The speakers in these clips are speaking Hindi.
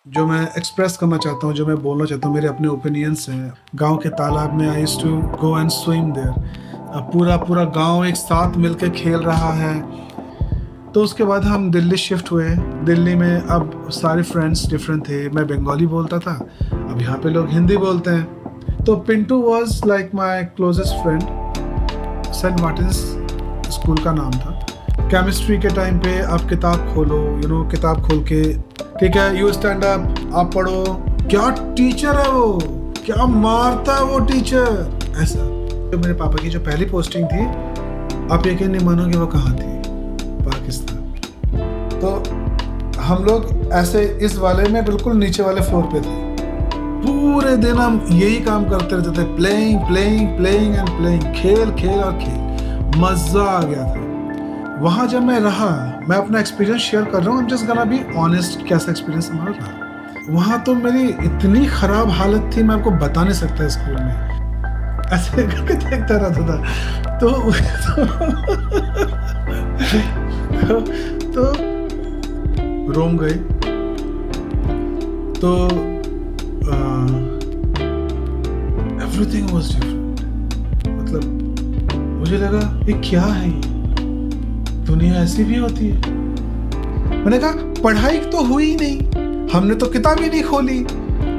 जो मैं एक्सप्रेस करना चाहता हूँ, जो मैं बोलना चाहता हूँ, मेरे अपने ओपिनियंस हैं। गाँव के तालाब में I used to go and swim there. पूरा गाँव एक साथ मिलके खेल रहा है। तो उसके बाद हम दिल्ली शिफ्ट हुए। दिल्ली में अब सारे फ्रेंड्स डिफरेंट थे। मैं बंगाली बोलता था, अब यहाँ पे लोग हिंदी बोलते हैं। तो Pintu was like my closest friend. Saint Martin's school का नाम था। केमिस्ट्री के टाइम पे आप किताब खोलो, किताब खोल के, ठीक है, यू स्टैंड अप, आप पढ़ो। क्या टीचर है वो, क्या मारता है वो टीचर, ऐसा। तो मेरे पापा की जो पहली पोस्टिंग थी, आप यकीन नहीं मानोगे वो कहाँ थी, पाकिस्तान। तो हम लोग ऐसे इस वाले में बिल्कुल नीचे वाले फ्लोर पे थे। पूरे दिन हम यही काम करते रहते थे, playing playing playing and playing, खेल खेल और खेल। मजा आ गया था वहाँ जब मैं रहा। मैं अपना एक्सपीरियंस शेयर कर रहा हूँ, जस्ट गना बी ऑनेस्ट, कैसा एक्सपीरियंस हमारा रहा। वहाँ तो मेरी इतनी खराब हालत थी, मैं आपको बता नहीं सकता। स्कूल में ऐसे करके देखता रहता था। तो रोम गए। तो एवरीथिंग वाज डिफरेंट। मतलब मुझे लगा ये क्या है, ये दुनिया ऐसी भी होती है। मैंने कहा पढ़ाई तो हुई ही नहीं, हमने तो किताब ही नहीं खोली,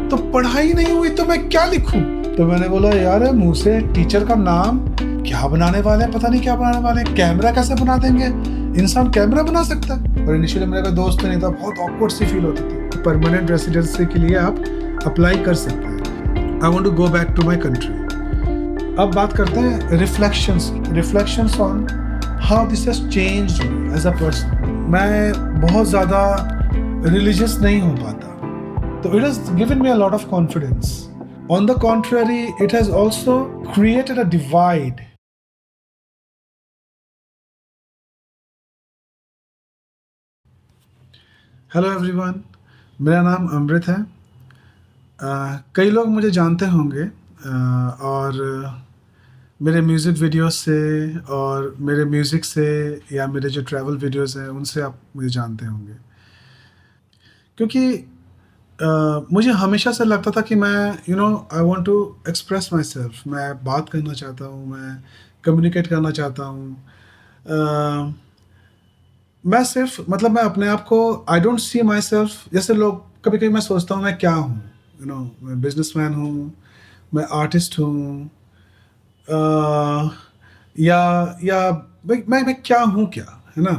तो पढ़ाई नहीं हुई तो मैं क्या लिखूं। तो मैंने बोला यार मुंह से टीचर का नाम क्या बनाने वाले हैं, पता नहीं क्या बनाने वाले हैं, कैमरा कैसे बना देंगे, इंसान कैमरा बना सकता है। और इनिशियली मेरा कोई दोस्त नहीं था, बहुत ऑकवर्ड सी फील होती थी। परमानेंट रेसिडेंसी के लिए आप अप्लाई कर सकते हैं। I want to go back to my country. अब बात करते हैं reflections on how this has changed me as a person. मैं बहुत ज़्यादा रिलीजियस नहीं हो पाता, तो it has given me a lot of confidence. On the contrary, it has also created a divide. Hello everyone, मेरा नाम अमृत है। कई लोग मुझे जानते होंगे, और मेरे म्यूज़िक वीडियोस से और मेरे म्यूज़िक से, या मेरे जो ट्रैवल वीडियोस हैं उनसे आप मुझे जानते होंगे। क्योंकि मुझे हमेशा से लगता था कि मैं I want to express myself. मैं बात करना चाहता हूँ, मैं कम्युनिकेट करना चाहता हूँ। अ, मैं सिर्फ, मतलब मैं अपने आप को, I don't see my self, जैसे लोग कभी कभी मैं सोचता हूँ मैं क्या हूँ। मैं बिजनेसमैन हूँ, मैं आर्टिस्ट हूँ, अ, या मैं क्या हूँ, क्या है ना।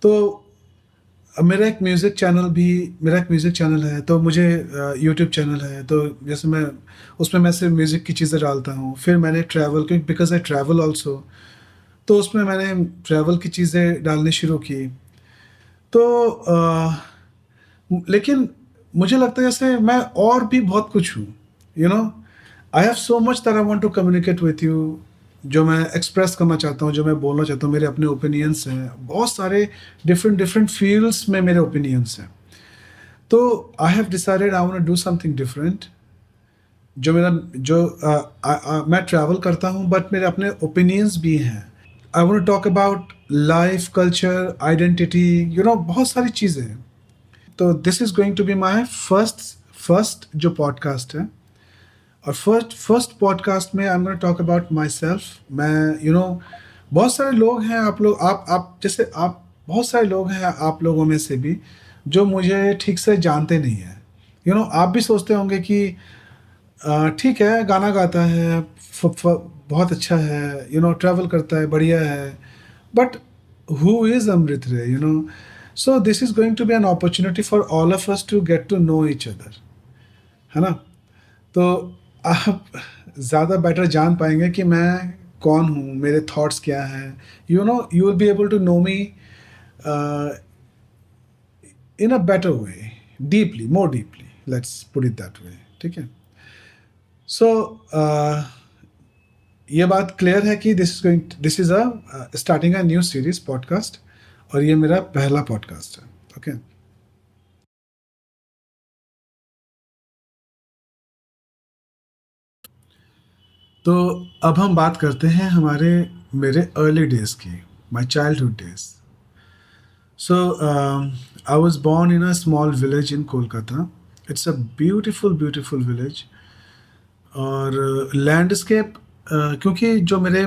तो मेरा एक म्यूज़िक चैनल है, तो मुझे यूट्यूब चैनल है, तो जैसे मैं उसमें मैं सिर्फ म्यूज़िक की चीज़ें डालता हूँ। फिर मैंने ट्रैवल, क्योंकि बिकॉज आई ट्रैवल ऑल्सो, तो उसमें मैंने ट्रैवल की चीज़ें डालनी शुरू की। तो लेकिन मुझे लगता है जैसे मैं और भी बहुत कुछ हूँ। You know I have so much that I want to communicate with you. जो मैं एक्सप्रेस करना चाहता हूँ, जो मैं बोलना चाहता हूँ, मेरे अपने ओपिनियंस हैं बहुत सारे। डिफरेंट डिफरेंट फील्ड्स में मेरे ओपिनियंस हैं। तो I have decided I want to do something different. जो मेरा जो मैं ट्रैवल करता हूँ, बट मेरे अपने ओपिनियंस भी हैं। I want to talk about life, culture, identity, बहुत सारी चीज़ें हैं। तो this is going to be my first first जो पॉडकास्ट है। और फर्स्ट फर्स्ट पॉडकास्ट में I am gonna talk about myself. मैं बहुत सारे लोग हैं, आप जैसे आप, बहुत सारे लोग हैं आप लोगों में से भी जो मुझे ठीक से जानते नहीं हैं। आप भी सोचते होंगे कि ठीक है, गाना गाता है, बहुत अच्छा है, ट्रैवल करता है, बढ़िया है, but who is Amrit Ray, so this is going to be an opportunity for all of us to get to know each other, है ना। तो आप ज़्यादा बेटर जान पाएंगे कि मैं कौन हूँ, मेरे थॉट्स क्या हैं। You will be able to know me in a better way, deeply, more deeply, let's put it that way, ठीक है। सो ये बात क्लियर है कि this is a starting a new series podcast, और ये मेरा पहला पॉडकास्ट है, ओके। तो अब हम बात करते हैं मेरे अर्ली डेज़ की, my childhood days. So I was born in a small village in Kolkata. It's a beautiful, beautiful village. और लैंडस्केप क्योंकि जो मेरे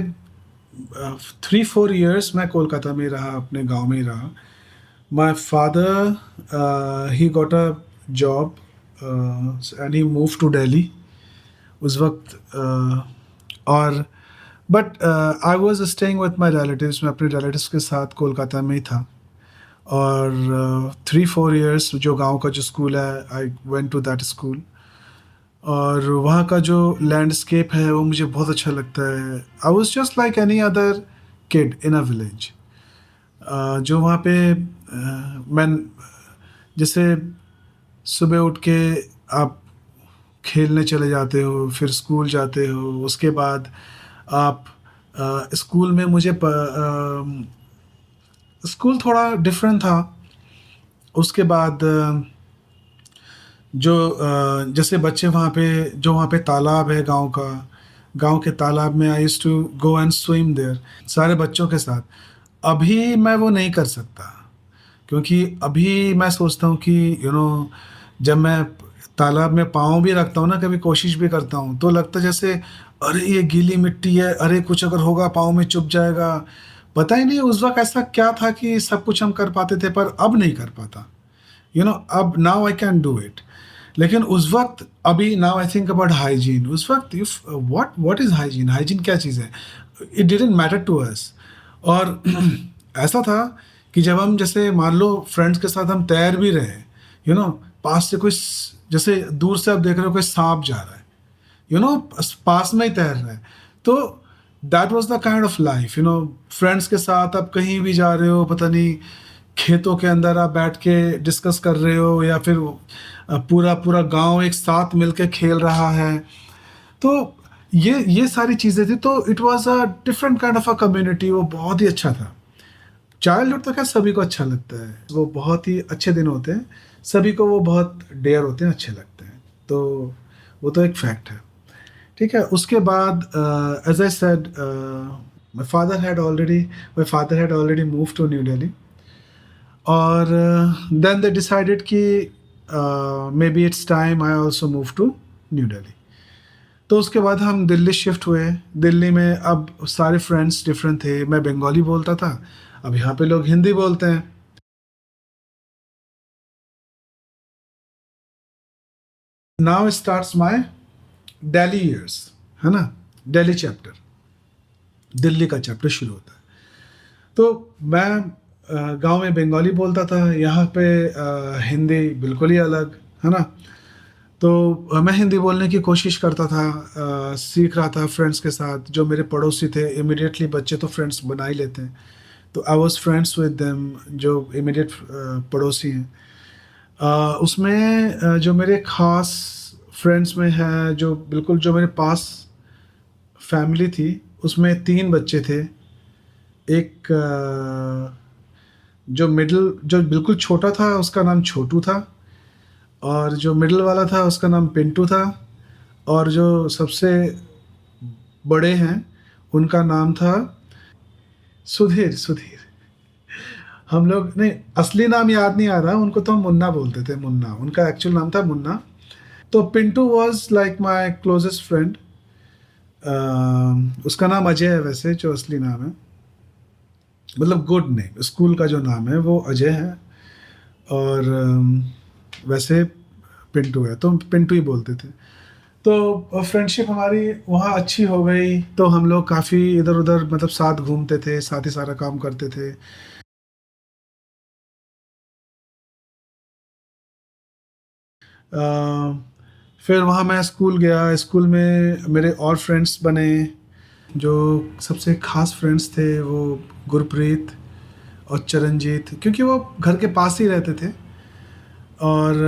3-4 years मैं कोलकाता में रहा, अपने गांव में ही रहा. My father he got a job and he move to Delhi उस वक्त. और but I was staying with my relatives. मैं अपने रिलेटिव्स के साथ कोलकाता में ही था. और 3-4 years जो गांव का जो स्कूल है, I went to that school. और वहाँ का जो लैंडस्केप है वो मुझे बहुत अच्छा लगता है. आई was just like any other kid in a village. जो वहाँ पे मैं जैसे सुबह उठ के आप खेलने चले जाते हो, फिर स्कूल जाते हो, उसके बाद आप स्कूल में स्कूल थोड़ा डिफरेंट था. उसके बाद जैसे बच्चे वहाँ पे, जो वहाँ पे तालाब है गांव का, गांव के तालाब में I used to go and swim there सारे बच्चों के साथ. अभी मैं वो नहीं कर सकता, क्योंकि अभी मैं सोचता हूँ कि जब मैं तालाब में पाँव भी रखता हूँ ना, कभी कोशिश भी करता हूँ, तो लगता है जैसे अरे ये गीली मिट्टी है, अरे कुछ अगर होगा पाँव में चुभ जाएगा. पता ही नहीं उस वक्त ऐसा क्या था कि सब कुछ हम कर पाते थे, पर अब नहीं कर पाता. अब now I can do it. लेकिन उस वक्त, अभी now I think about hygiene. उस वक्त if what is hygiene, hygiene क्या चीज़ है, it didn't matter to us. और ऐसा था कि जब हम जैसे मान लो फ्रेंड्स के साथ हम तैर भी रहे, पास से कोई जैसे दूर से आप देख रहे हो कोई सांप जा रहा है, पास में ही तैर रहा है, तो that was the kind of life. Friends के साथ आप कहीं भी जा रहे हो, पता नहीं खेतों के अंदर आप बैठ के डिस्कस कर रहे हो, या फिर पूरा पूरा गांव एक साथ मिलके खेल रहा है. तो ये सारी चीज़ें थी. तो it was a different kind of a community. वो बहुत ही अच्छा था. चाइल्डहुड तो क्या सभी को अच्छा लगता है, वो बहुत ही अच्छे दिन होते हैं, सभी को वो बहुत डेयर होते हैं, अच्छे लगते हैं. तो वो तो एक फैक्ट है. ठीक है. उसके बाद as I said, my father had already my father had already move to new Delhi. और देन दे डिसाइडेड कि maybe it's time I also move to new Delhi. तो उसके बाद हम दिल्ली शिफ्ट हुए. दिल्ली में अब सारे फ्रेंड्स डिफरेंट थे. मैं बंगाली बोलता था, अब यहाँ पे लोग हिंदी बोलते हैं. Now starts my Delhi years, है ना. दिल्ली चैप्टर, दिल्ली का चैप्टर शुरू होता है. तो मैं गांव में बंगाली बोलता था, यहाँ पे हिंदी बिल्कुल ही अलग, है ना. तो मैं हिंदी बोलने की कोशिश करता था, सीख रहा था फ्रेंड्स के साथ. जो मेरे पड़ोसी थे, इमिडिएटली बच्चे तो फ्रेंड्स बना ही लेते हैं, तो I was friends with them, जो इमिडिएट पड़ोसी हैं. उसमें जो मेरे खास फ्रेंड्स में है, जो बिल्कुल जो मेरे पास फैमिली थी, उसमें 3 बच्चे थे. एक जो बिल्कुल छोटा था उसका नाम छोटू था, और जो मिडिल वाला था उसका नाम पिंटू था, और जो सबसे बड़े हैं उनका नाम था सुधीर. सुधीर. हम लोग, नहीं, असली नाम याद नहीं आ रहा, उनको तो हम मुन्ना बोलते थे. मुन्ना उनका एक्चुअल नाम था, मुन्ना. तो Pintu was like my closest friend. उसका नाम अजय है वैसे, जो असली नाम है, मतलब गुड नेम, स्कूल का जो नाम है वो अजय है. और वैसे पिंटू है, तो पिंटू ही बोलते थे. तो फ्रेंडशिप हमारी वहाँ अच्छी हो गई. तो हम लोग काफ़ी इधर उधर, मतलब साथ घूमते थे, साथ ही सारा काम करते थे. अ, फिर वहाँ मैं स्कूल गया. स्कूल में मेरे और फ्रेंड्स बने. जो सबसे खास फ्रेंड्स थे वो गुरप्रीत और चरणजीत, क्योंकि वो घर के पास ही रहते थे. और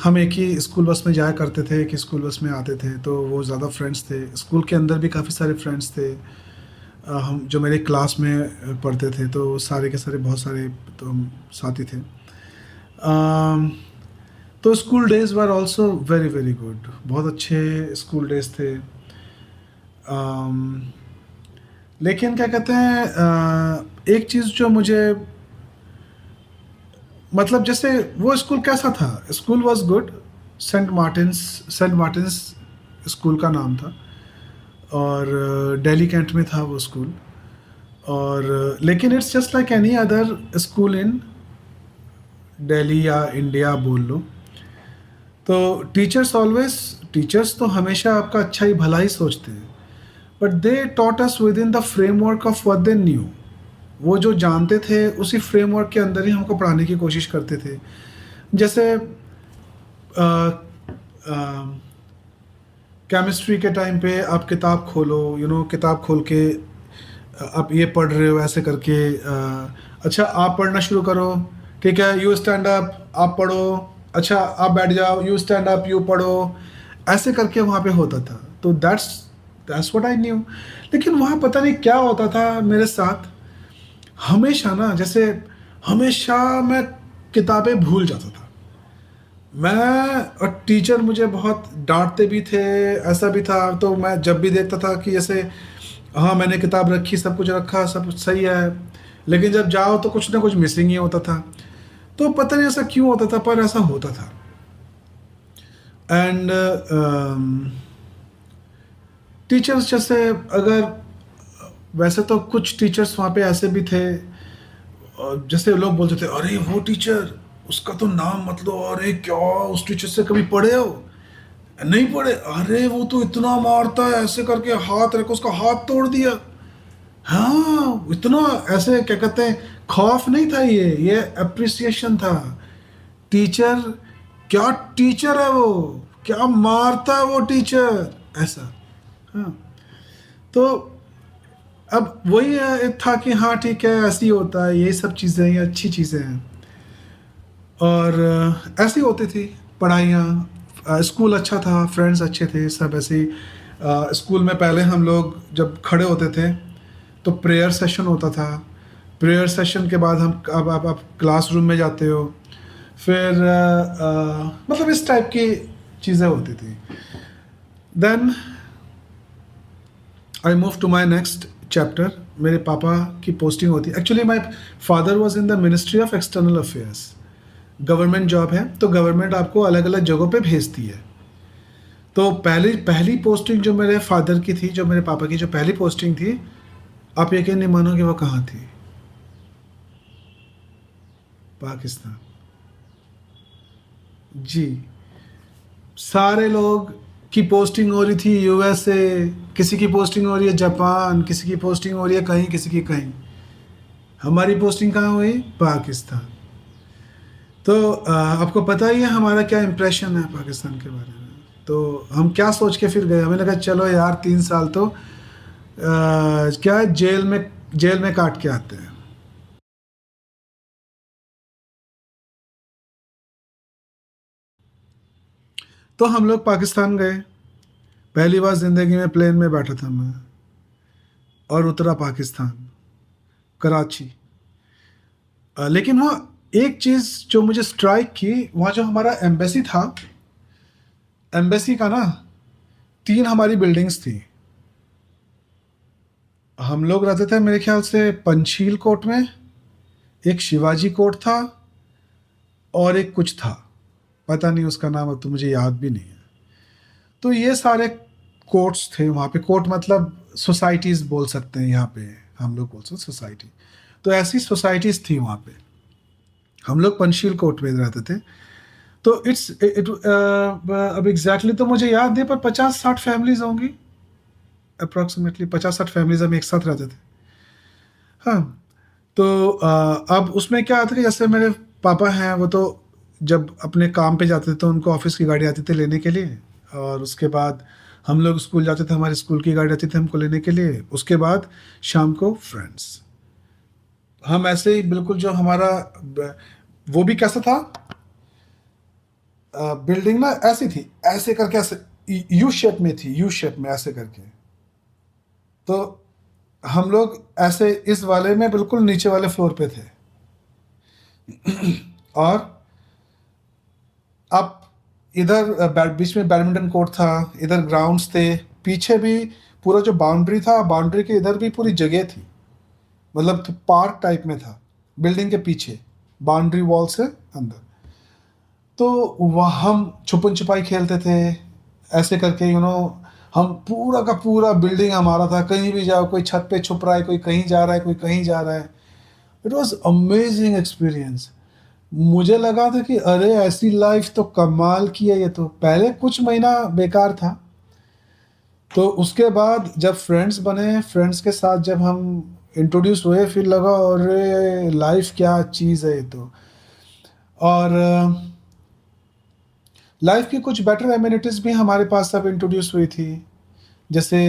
हम एक ही स्कूल बस में जाया करते थे, एक ही स्कूल बस में आते थे, तो वो ज़्यादा फ्रेंड्स थे. स्कूल के अंदर भी काफ़ी सारे फ्रेंड्स थे. हम जो मेरे क्लास में पढ़ते थे, तो सारे के सारे, बहुत सारे तो हम साथी थे. अम, तो school days were also very very good. बहुत अच्छे स्कूल डेज थे. अम, लेकिन क्या कहते हैं, एक चीज़ जो मुझे मतलब जैसे वो स्कूल कैसा था, school was good, saint Martin's school का नाम था, और दिल्ली कैंट में था वो स्कूल। और लेकिन it's just like any other school इन दिल्ली या इंडिया बोल लो। तो टीचर्स तो हमेशा आपका अच्छा ही भला ही सोचते हैं, but they taught us with in the framework of what they knew. वो जो जानते थे उसी फ्रेमवर्क के अंदर ही हमको पढ़ाने की कोशिश करते थे। जैसे केमिस्ट्री के टाइम पे आप किताब खोलो, किताब खोल के आप ये पढ़ रहे हो ऐसे करके, अच्छा आप पढ़ना शुरू करो, ठीक है, यू स्टैंड अप, आप पढ़ो, अच्छा आप बैठ जाओ, यू स्टैंड अप, यू पढ़ो, ऐसे करके वहाँ पे होता था। तो दैट्स व्हाट आई न्यू। लेकिन वहाँ पता नहीं क्या होता था मेरे साथ, हमेशा ना, जैसे हमेशा मैं किताबें भूल जाता था। मैं और टीचर मुझे बहुत डांटते भी थे, ऐसा भी था। तो मैं जब भी देखता था कि जैसे हाँ मैंने किताब रखी, सब कुछ रखा, सब कुछ सही है, लेकिन जब जाओ तो कुछ ना कुछ मिसिंग ही होता था। तो पता नहीं ऐसा क्यों होता था, पर ऐसा होता था। एंड टीचर्स जैसे, अगर वैसे तो कुछ टीचर्स वहाँ पे ऐसे भी थे, जैसे लोग बोलते थे अरे वो टीचर, उसका तो नाम मत लो, अरे क्या उस टीचर से कभी पढ़े हो? नहीं पढ़े? अरे वो तो इतना मारता है, ऐसे करके हाथ रखो, उसका हाथ तोड़ दिया। हाँ इतना, ऐसे क्या कहते हैं, खौफ नहीं था, ये अप्रिसिएशन था। टीचर, क्या टीचर है वो, क्या मारता है वो टीचर, ऐसा। हाँ। तो अब वही था कि हाँ ठीक है, ऐसे ही होता है, ये सब चीज़ें, ये अच्छी चीज़ें हैं। और ऐसी होती थी पढ़ाइयाँ। स्कूल अच्छा था, फ्रेंड्स अच्छे थे, सब ऐसे ही। स्कूल में पहले हम लोग जब खड़े होते थे तो प्रेयर सेशन होता था। प्रेयर सेशन के बाद हम, अब आप क्लासरूम में जाते हो, फिर मतलब इस टाइप की चीज़ें होती थी। Then I move to my next chapter. मेरे पापा की पोस्टिंग होती है, actually my father was in the ministry of external affairs. Government job है, तो गवर्नमेंट आपको अलग अलग जगहों पे भेजती है। तो पहली पहली पोस्टिंग जो मेरे फादर की थी, जो मेरे पापा की जो पहली पोस्टिंग थी, आप यकीन नहीं मानोगे वो कहाँ थी? पाकिस्तान। जी। सारे लोग की पोस्टिंग हो रही थी यूएसए, किसी की पोस्टिंग हो रही है जापान, किसी की पोस्टिंग हो रही है कहीं, किसी की कहीं। हमारी पोस्टिंग कहाँ हुई? पाकिस्तान। तो आपको पता ही है हमारा क्या इम्प्रेशन है पाकिस्तान के बारे में। तो हम क्या सोच के फिर गए, हमें लगा चलो यार 3 साल तो क्या जेल में काट के आते हैं। तो हम लोग पाकिस्तान गए। पहली बार ज़िंदगी में प्लेन में बैठा था मैं, और उतरा पाकिस्तान, कराची। लेकिन वहाँ एक चीज़ जो मुझे स्ट्राइक की, वहाँ जो हमारा एम्बेसी था, एम्बेसी का ना 3 हमारी बिल्डिंग्स थी। हम लोग रहते थे मेरे ख्याल से पंचशील कोर्ट में, एक शिवाजी कोर्ट था, और एक कुछ था, पता नहीं उसका नाम, अब तो मुझे याद भी नहीं है। तो ये सारे कोर्ट्स थे वहाँ पे। कोर्ट मतलब सोसाइटीज़ बोल सकते हैं, यहाँ पे हम लोग बोल सकते हैं सोसाइटी। तो ऐसी सोसाइटीज़ थी वहाँ पे। हम लोग पंचशील कोर्ट में रहते थे। तो अब एग्जैक्टली तो मुझे याद नहीं, पर 50-60 फैमिलीज होंगी, अप्रॉक्सीमेटली 50-60 फैमिलीज हम एक साथ रहते थे। हाँ। तो अब उसमें क्या आता है कि जैसे मेरे पापा हैं, वो तो जब अपने काम पे जाते थे तो उनको ऑफिस की गाड़ी आती थी लेने के लिए, और उसके बाद हम लोग स्कूल जाते थे, हमारी स्कूल की गाड़ी आती थी हमको लेने के लिए। उसके बाद शाम को फ्रेंड्स, हम ऐसे ही बिल्कुल, जो हमारा वो भी कैसा था, बिल्डिंग ना ऐसी थी, ऐसे करके, ऐसे यू शेप में थी, यू शेप में ऐसे करके। तो हम लोग ऐसे इस वाले में बिल्कुल नीचे वाले फ्लोर पे थे। और अब इधर बीच में बैडमिंटन कोर्ट था, इधर ग्राउंड्स थे, पीछे भी पूरा जो बाउंड्री था, बाउंड्री के इधर भी पूरी जगह थी, मतलब पार्क टाइप में था बिल्डिंग के पीछे। बाउंड्री वॉल से अंदर। तो वह हम छुपन छुपाई खेलते थे, ऐसे करके हम पूरा का पूरा बिल्डिंग हमारा था, कहीं भी जाओ कोई छत पे छुप रहा है, कोई कहीं जा रहा है, कोई कहीं जा रहा है। It was amazing experience. मुझे लगा था कि अरे ऐसी लाइफ तो कमाल की है। ये तो पहले कुछ महीना बेकार था, तो उसके बाद जब फ्रेंड्स बने, फ्रेंड्स के साथ जब हम इंट्रोड्यूस हुए, फिर लगा अरे लाइफ क्या चीज़ है ये तो। और लाइफ की कुछ बेटर एमिनिटीज़ भी हमारे पास सब इंट्रोड्यूस हुई थी। जैसे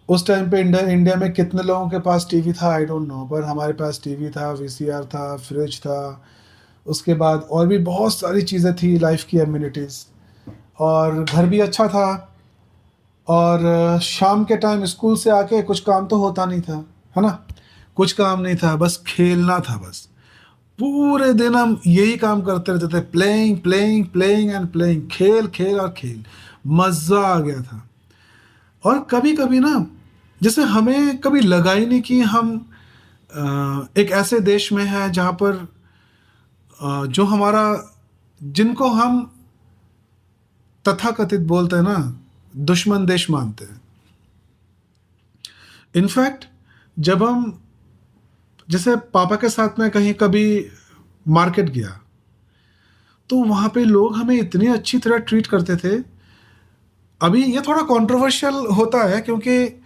उस टाइम पे इंडिया इंडिया में कितने लोगों के पास टीवी था आई डोंट नो, पर हमारे पास टीवी था, वीसीआर था, फ्रिज था। उसके बाद और भी बहुत सारी चीज़ें थी लाइफ की एमिनिटीज़। और घर भी अच्छा था। और शाम के टाइम स्कूल से आके कुछ काम तो होता नहीं था, है ना? कुछ काम नहीं था, बस खेलना था बस। पूरे दिन हम यही काम करते रहते थे, playing playing playing and playing, खेल खेल और खेल। मज़ा आ गया था। और कभी कभी ना, जैसे हमें कभी लगा ही नहीं कि हम एक ऐसे देश में हैं जहाँ पर जो हमारा, जिनको हम तथाकथित बोलते हैं ना, दुश्मन देश मानते हैं। इनफैक्ट जब हम, जैसे पापा के साथ में कहीं कभी मार्केट गया, तो वहाँ पे लोग हमें इतनी अच्छी तरह ट्रीट करते थे। अभी ये थोड़ा कंट्रोवर्शियल होता है, क्योंकि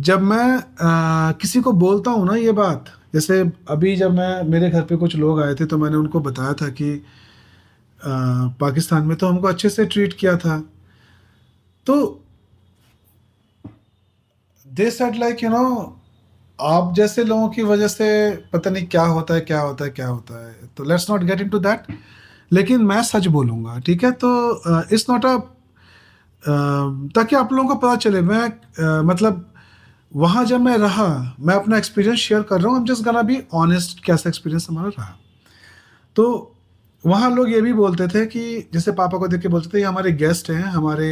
जब मैं किसी को बोलता हूँ ना ये बात, जैसे अभी जब मैं, मेरे घर पे कुछ लोग आए थे तो मैंने उनको बताया था कि पाकिस्तान में तो हमको अच्छे से ट्रीट किया था। तो दे सेड लाइक आप जैसे लोगों की वजह से पता नहीं क्या होता है, क्या होता है, क्या होता है, तो let's not get into that. लेकिन मैं सच बोलूँगा, ठीक है? तो इट्स नॉट अ, ताकि आप लोगों को पता चले, मैं मतलब वहाँ जब मैं रहा, मैं अपना एक्सपीरियंस शेयर कर रहा हूँ, I am just gonna be honest, कैसा एक्सपीरियंस हमारा रहा। तो वहाँ लोग ये भी बोलते थे कि, जैसे पापा को देख के बोलते थे, ये हमारे गेस्ट हैं, हमारे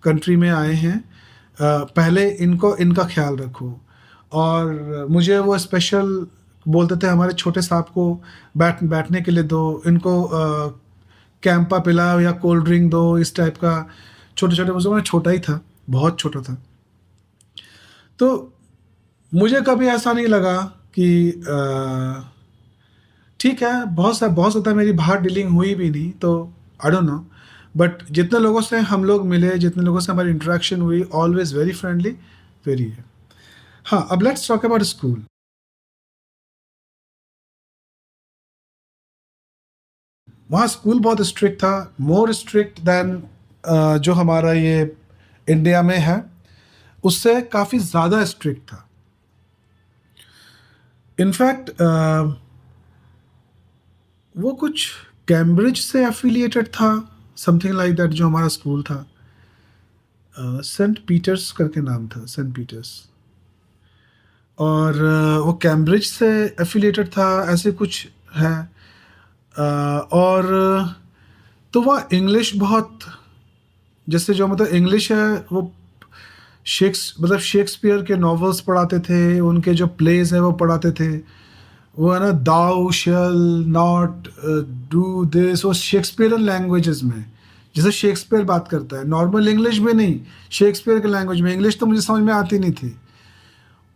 कंट्री में आए हैं, पहले इनको, इनका ख्याल रखो। और मुझे वो स्पेशल बोलते थे, हमारे छोटे साहब को बैठने के लिए दो, इनको कैंपा पिलाओ या कोल्ड ड्रिंक दो, इस टाइप का। छोटे छोटे, मुझे, मैं छोटा ही था, बहुत छोटा था। तो मुझे कभी ऐसा नहीं लगा कि ठीक है, बहुत ज़्यादा मेरी बाहर डीलिंग हुई भी नहीं, तो आई डोंट नो। बट जितने लोगों से हम लोग मिले, जितने लोगों से हमारी इंटरेक्शन हुई, ऑलवेज वेरी फ्रेंडली, वेरी है। हाँ, अब लेट्स टॉक अबाउट स्कूल। वहाँ स्कूल बहुत स्ट्रिक्ट था, मोर स्ट्रिक्ट दैन जो हमारा ये इंडिया में है, उससे काफ़ी ज़्यादा स्ट्रिक्ट था। इनफैक्ट वो कुछ कैम्ब्रिज से एफिलिएटेड था, समथिंग लाइक दैट, जो हमारा स्कूल था। सेंट पीटर्स करके नाम था, सेंट पीटर्स। और वो कैम्ब्रिज से एफिलिएटेड था, ऐसे कुछ है। और तो वह इंग्लिश बहुत, जैसे जो मतलब इंग्लिश है वो, शेक्सपियर के नॉवेल्स पढ़ाते थे, उनके जो प्लेज है वो पढ़ाते थे। वो है ना, दाउ शैल नॉट डू दिस, वो शेक्सपियरन लैंग्वेजेस में, जैसे शेक्सपियर बात करता है, नॉर्मल इंग्लिश में नहीं, शेक्सपियर के लैंग्वेज में। इंग्लिश तो मुझे समझ में आती नहीं थी।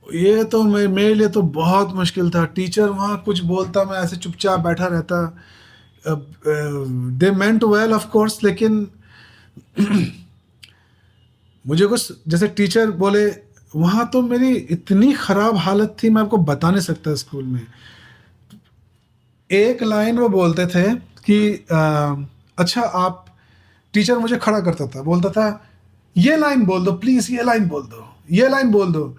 ये तो मेरे लिए तो बहुत मुश्किल था। टीचर वहाँ कुछ बोलता, मैं ऐसे चुपचाप बैठा रहता। दे मेंट वेल ऑफ कोर्स, लेकिन मुझे कुछ, जैसे टीचर बोले, वहाँ तो मेरी इतनी ख़राब हालत थी, मैं आपको बता नहीं सकता। स्कूल में एक लाइन वो बोलते थे कि अच्छा आप, टीचर मुझे खड़ा करता था, बोलता था ये लाइन बोल दो प्लीज़, ये लाइन बोल दो, ये लाइन बोल दो।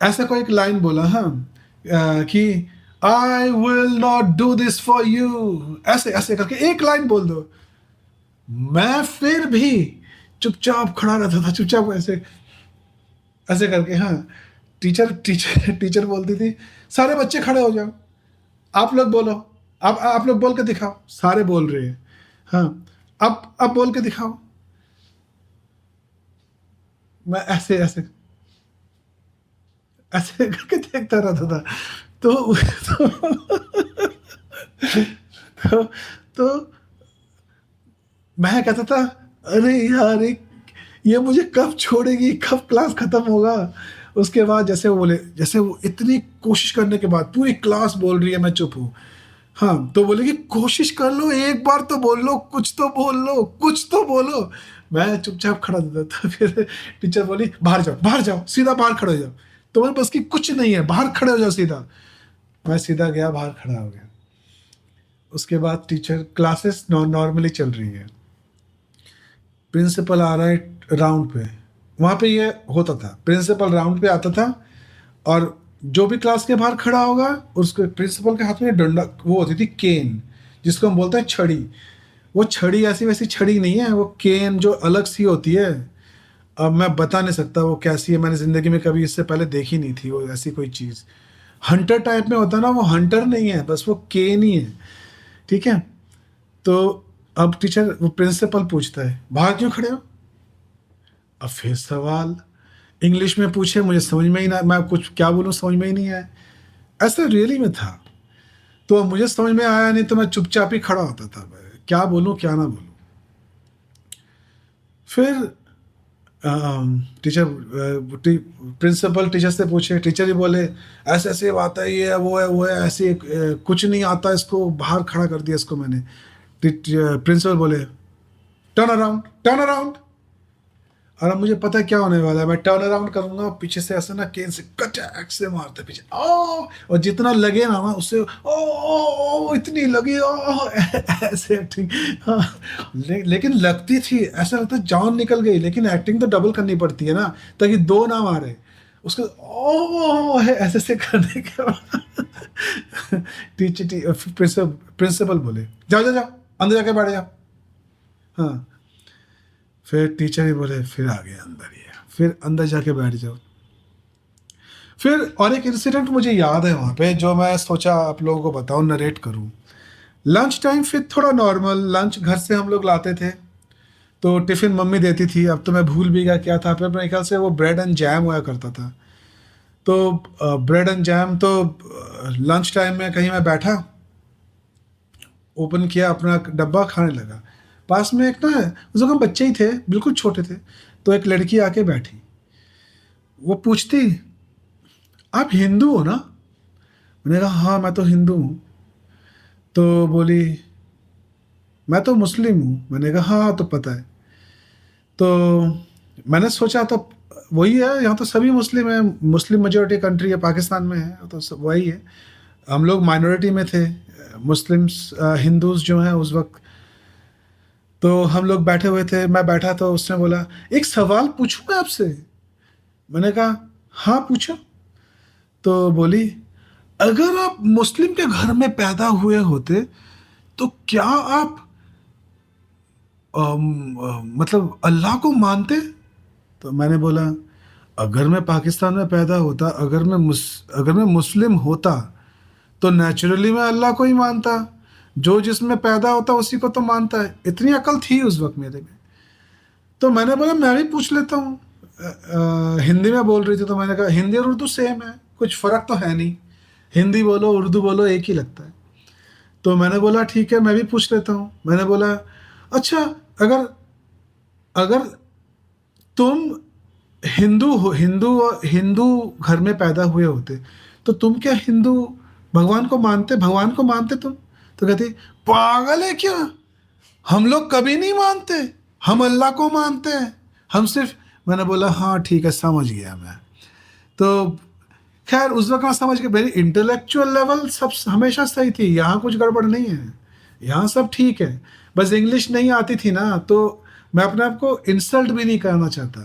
ऐसा कोई एक लाइन बोला, हाँ, कि I will not do this for you, ऐसे ऐसे करके एक लाइन बोल दो। मैं फिर भी चुपचाप खड़ा रहता था, चुपचाप ऐसे ऐसे करके, हाँ। टीचर बोलती थी, सारे बच्चे खड़े हो जाओ, आप लोग बोलो, आप लोग बोल के दिखाओ। सारे बोल रहे हैं, हाँ, अब बोल के दिखाओ। मैं ऐसे ऐसे ऐसे करके देखता रहता था। तो तो मैं कहता था, अरे यार ये मुझे कब छोड़ेगी, कब क्लास खत्म होगा। उसके बाद जैसे वो बोले, जैसे वो इतनी कोशिश करने के बाद पूरी क्लास बोल रही है, मैं चुप हूँ। हाँ, तो बोले कि कोशिश कर लो, एक बार तो बोल लो, कुछ तो बोल लो, कुछ तो बोलो। मैं चुपचाप खड़ा था। तो फिर टीचर बोली, बाहर जाओ, बाहर जाओ, सीधा बाहर खड़े हो जाओ, तुम्हारे पास की कुछ नहीं है, बाहर खड़े हो जाओ सीधा। मैं सीधा गया, बाहर खड़ा हो गया। उसके बाद टीचर, क्लासेस नॉर्मली चल रही है, प्रिंसिपल आ रहा है राउंड पे। वहाँ पे ये होता था, प्रिंसिपल राउंड पे आता था, और जो भी क्लास के बाहर खड़ा होगा उसके प्रिंसिपल के हाथ में डंडा, वो होती थी केन, जिसको हम बोलते हैं छड़ी। वो छड़ी ऐसी वैसी छड़ी नहीं है, वो केन जो अलग सी होती है। अब मैं बता नहीं सकता वो कैसी है, मैंने ज़िंदगी में कभी इससे पहले देखी नहीं थी वो ऐसी कोई चीज़। हंटर टाइप में होता है ना, वो हंटर नहीं है, बस वो केन ही है। ठीक है। तो अब टीचर, वो प्रिंसिपल पूछता है, बाहर क्यों खड़े हो? अब फिर सवाल इंग्लिश में पूछे, मुझे समझ में ही ना, मैं कुछ क्या बोलूँ, समझ में ही नहीं आया। ऐसा रियली में था। तो मुझे समझ में आया नहीं, तो मैं चुपचाप ही खड़ा होता था, मैं क्या बोलूँ क्या ना बोलूँ। फिर टीचर, प्रिंसिपल टीचर से पूछे, टीचर ही बोले, ऐसे ऐसे बात है, ये है वो है वो है, ऐसे कुछ नहीं आता, इसको बाहर खड़ा कर दिया इसको मैंने। प्रिंसिपल बोले, टर्न अराउंड, टर्न अराउंड। और अब मुझे पता है क्या होने वाला है, मैं टर्न अराउंड करूंगा, पीछे से ऐसे ना केन से कटैक से मारते पीछे, ओ, और जितना लगे ना उससे ओ इतनी लगी, ओ ऐसे एक्टिंग। हाँ, लेकिन लगती थी, ऐसा लगता है जान निकल गई, लेकिन एक्टिंग तो डबल करनी पड़ती है ना, ताकि दो ना मारे उसको, ओ है ऐसे से करने के बाद टीचर, प्रिंसिपल बोले, जाओ जाओ जाओ, अंदर जाके बैठ जाओ। हाँ, फिर टीचर ही बोले, फिर आ गए अंदर, ही फिर अंदर जाके बैठ जाओ। फिर और एक इंसिडेंट मुझे याद है वहाँ पे, जो मैं सोचा आप लोगों को बताऊँ, नरेट करूँ। लंच टाइम फिर थोड़ा नॉर्मल, लंच घर से हम लोग लाते थे, तो टिफ़िन मम्मी देती थी, अब तो मैं भूल भी गया क्या था, फिर मेरे ख्याल से वो ब्रेड एंड जैम हुआ करता था। तो ब्रेड एंड जैम, तो लंच टाइम में कहीं मैं बैठा, ओपन किया अपना डब्बा, खाने लगा। पास में एक ना, उस वक्त हम बच्चे ही थे, बिल्कुल छोटे थे, तो एक लड़की आके बैठी। वो पूछती, आप हिंदू हो ना? मैंने कहा हाँ मैं तो हिंदू हूँ। तो बोली, मैं तो मुस्लिम हूँ। मैंने कहा हाँ तो पता है। तो मैंने सोचा तो वही है, यहाँ तो सभी मुस्लिम है, मुस्लिम मेजोरिटी कंट्री है पाकिस्तान में है, तो सब वही है। हम लोग माइनॉरिटी में थे, मुस्लिम्स, हिंदूज जो हैं उस वक्त। तो हम लोग बैठे हुए थे, मैं बैठा, तो उसने बोला, एक सवाल पूछूं मैं आपसे? मैंने कहा हाँ पूछो। तो बोली, अगर आप मुस्लिम के घर में पैदा हुए होते तो क्या आप मतलब अल्लाह को मानते? तो मैंने बोला, अगर मैं पाकिस्तान में पैदा होता, अगर मैं मुस्लिम होता, तो नेचुरली मैं अल्लाह को ही मानता। जो जिसमें पैदा होता उसी को तो मानता है। इतनी अकल थी उस वक्त मेरे में। तो मैंने बोला, मैं भी पूछ लेता हूँ। हिंदी में बोल रही थी, तो मैंने कहा हिंदी और उर्दू सेम है, कुछ फ़र्क तो है नहीं, हिंदी बोलो उर्दू बोलो एक ही लगता है। तो मैंने बोला ठीक है, मैं भी पूछ लेता हूँ। मैंने बोला, अच्छा, अगर अगर तुम हिंदू हो, हिंदू घर में पैदा हुए होते, तो तुम क्या हिंदू भगवान को मानते तुम? तो कहती, पागल है क्या, हम लोग कभी नहीं मानते, हम अल्लाह को मानते हैं, हम सिर्फ। मैंने बोला हाँ ठीक है, समझ गया मैं। तो खैर उस वक्त मैं समझ गया, मेरी इंटेलेक्चुअल लेवल सब हमेशा सही थी, यहाँ कुछ गड़बड़ नहीं है, यहाँ सब ठीक है। बस इंग्लिश नहीं आती थी ना, तो मैं अपने आप को इंसल्ट भी नहीं करना चाहता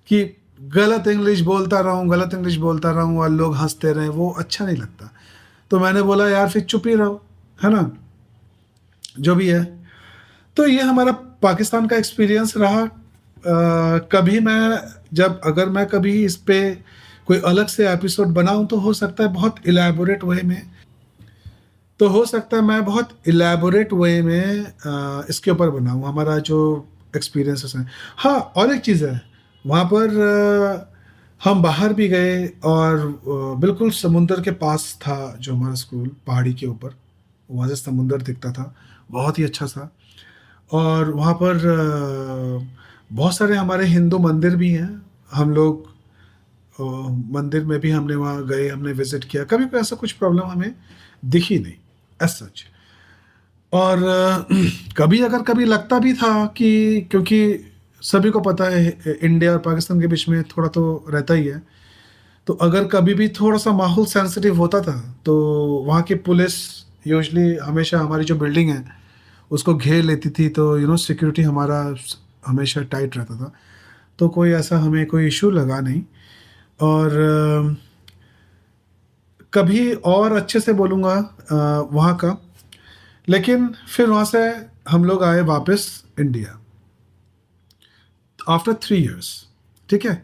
कि गलत इंग्लिश बोलता रहूँ, गलत इंग्लिश बोलता रहूँ और लोग हंसते रहें, वो अच्छा नहीं लगता। तो मैंने बोला यार फिर चुप ही रहो, है ना, जो भी है। तो ये हमारा पाकिस्तान का एक्सपीरियंस रहा। कभी मैं, जब अगर मैं कभी इस पे कोई अलग से एपिसोड बनाऊं, तो हो सकता है बहुत इलेबोरेट वे में, तो हो सकता है मैं बहुत इलेबोरेट वे में इसके ऊपर बनाऊं, हमारा जो एक्सपीरियंसेस हैं। हाँ, और एक चीज़ है, वहाँ पर हम बाहर भी गए, और बिल्कुल समुंदर के पास था जो हमारा स्कूल, पहाड़ी के ऊपर। वहाँ से समुंदर दिखता था, बहुत ही अच्छा था। और वहाँ पर बहुत सारे हमारे हिंदू मंदिर भी हैं। हम लोग अ, मंदिर में भी हमने वहाँ गए, हमने विज़िट किया, कभी कोई ऐसा कुछ प्रॉब्लम हमें दिखी नहीं एज़ सच। और कभी अगर कभी लगता भी था कि, क्योंकि सभी को पता है इंडिया और पाकिस्तान के बीच में थोड़ा तो रहता ही है, तो अगर कभी भी थोड़ा-सा माहौल सेंसिटिव होता था, तो वहाँ की पुलिस यूजुअली हमेशा हमारी जो बिल्डिंग है, उसको घेर लेती थी, तो सिक्योरिटी हमारा हमेशा टाइट रहता था। तो कोई ऐसा हमें कोई इश्यू लगा नहीं। और कभी और अच्छे से बोलूँगा वहाँ का, लेकिन फिर वहाँ से हम लोग आए वापस इंडिया आफ्टर 3 इयर्स, ठीक है?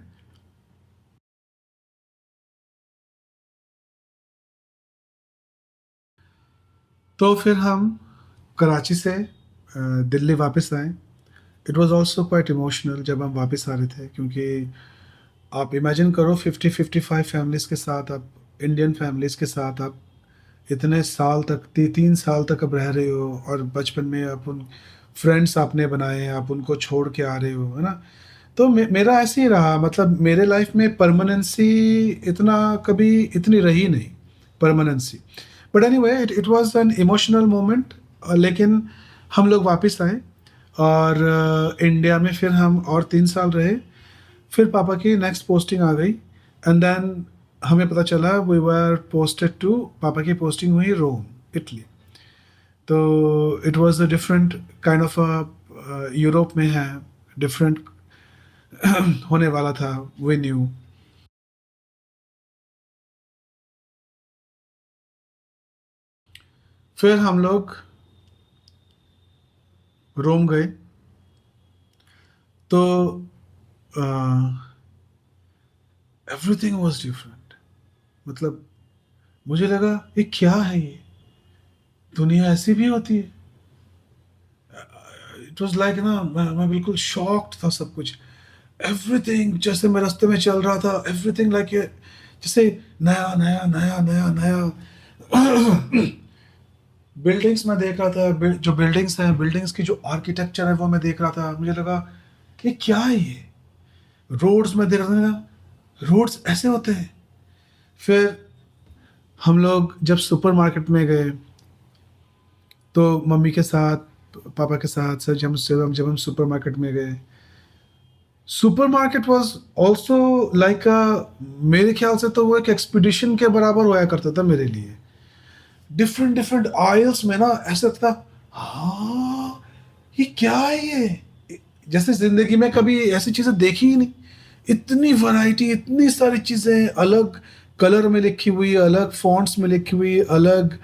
तो फिर हम कराची से दिल्ली वापस आए। It was also quite emotional जब हम वापस आ रहे थे, क्योंकि आप इमेजिन करो 50-55 फैमिलीज़ के साथ आप, इंडियन फैमिलीज़ के साथ आप इतने साल तक 3 साल तक आप रह रहे हो, और बचपन में आप उन फ्रेंड्स आपने बनाए, आप उनको छोड़ के आ रहे हो, है ना? तो मेरा ऐसे ही रहा, मतलब मेरे लाइफ में परमानेंसी इतना कभी इतनी रही नहीं, permanency. But anyway it it was an emotional moment. लेकिन हम लोग वापस आए, और इंडिया में फिर हम और 3 साल रहे। फिर पापा की नेक्स्ट पोस्टिंग आ गई, एंड देन हमें पता चला वी वर पोस्टेड टू, पापा की पोस्टिंग हुई रोम, इटली। तो it was a different kind of a, Europe में है, डिफरेंट होने वाला था, वी न्यू। फिर हम लोग रोम गए, तो एवरीथिंग वाज डिफरेंट। मतलब मुझे लगा ये क्या है, ये दुनिया ऐसी भी होती है। इट वाज लाइक ना, मैं बिल्कुल शॉक्ड था सब कुछ। एवरीथिंग जैसे मैं रास्ते में चल रहा था, एवरीथिंग लाइक ये, जैसे नया नया नया नया नया बिल्डिंग्स में देख रहा था, जो बिल्डिंग्स हैं, बिल्डिंग्स की जो आर्किटेक्चर है वो मैं देख रहा था। मुझे लगा कि क्या है ये, रोड्स में देख रहा था, रोड्स ऐसे होते हैं। फिर हम लोग जब सुपरमार्केट में गए, तो मम्मी के साथ, पापा के साथ सर, जब हम सुपरमार्केट में गए, सुपरमार्केट वाज आल्सो लाइक अ, मेरे ख्याल से तो वो एक एक्सपीडिशन के बराबर होया करता था मेरे लिए। डिफरेंट डिफरेंट आयल्स में ना ऐसा था, हाँ ये क्या है ये, जैसे जिंदगी में कभी ऐसी चीजें देखी ही नहीं। इतनी वैरायटी, इतनी सारी चीजें, अलग कलर में लिखी हुई, अलग फॉन्ट्स में लिखी हुई, अलग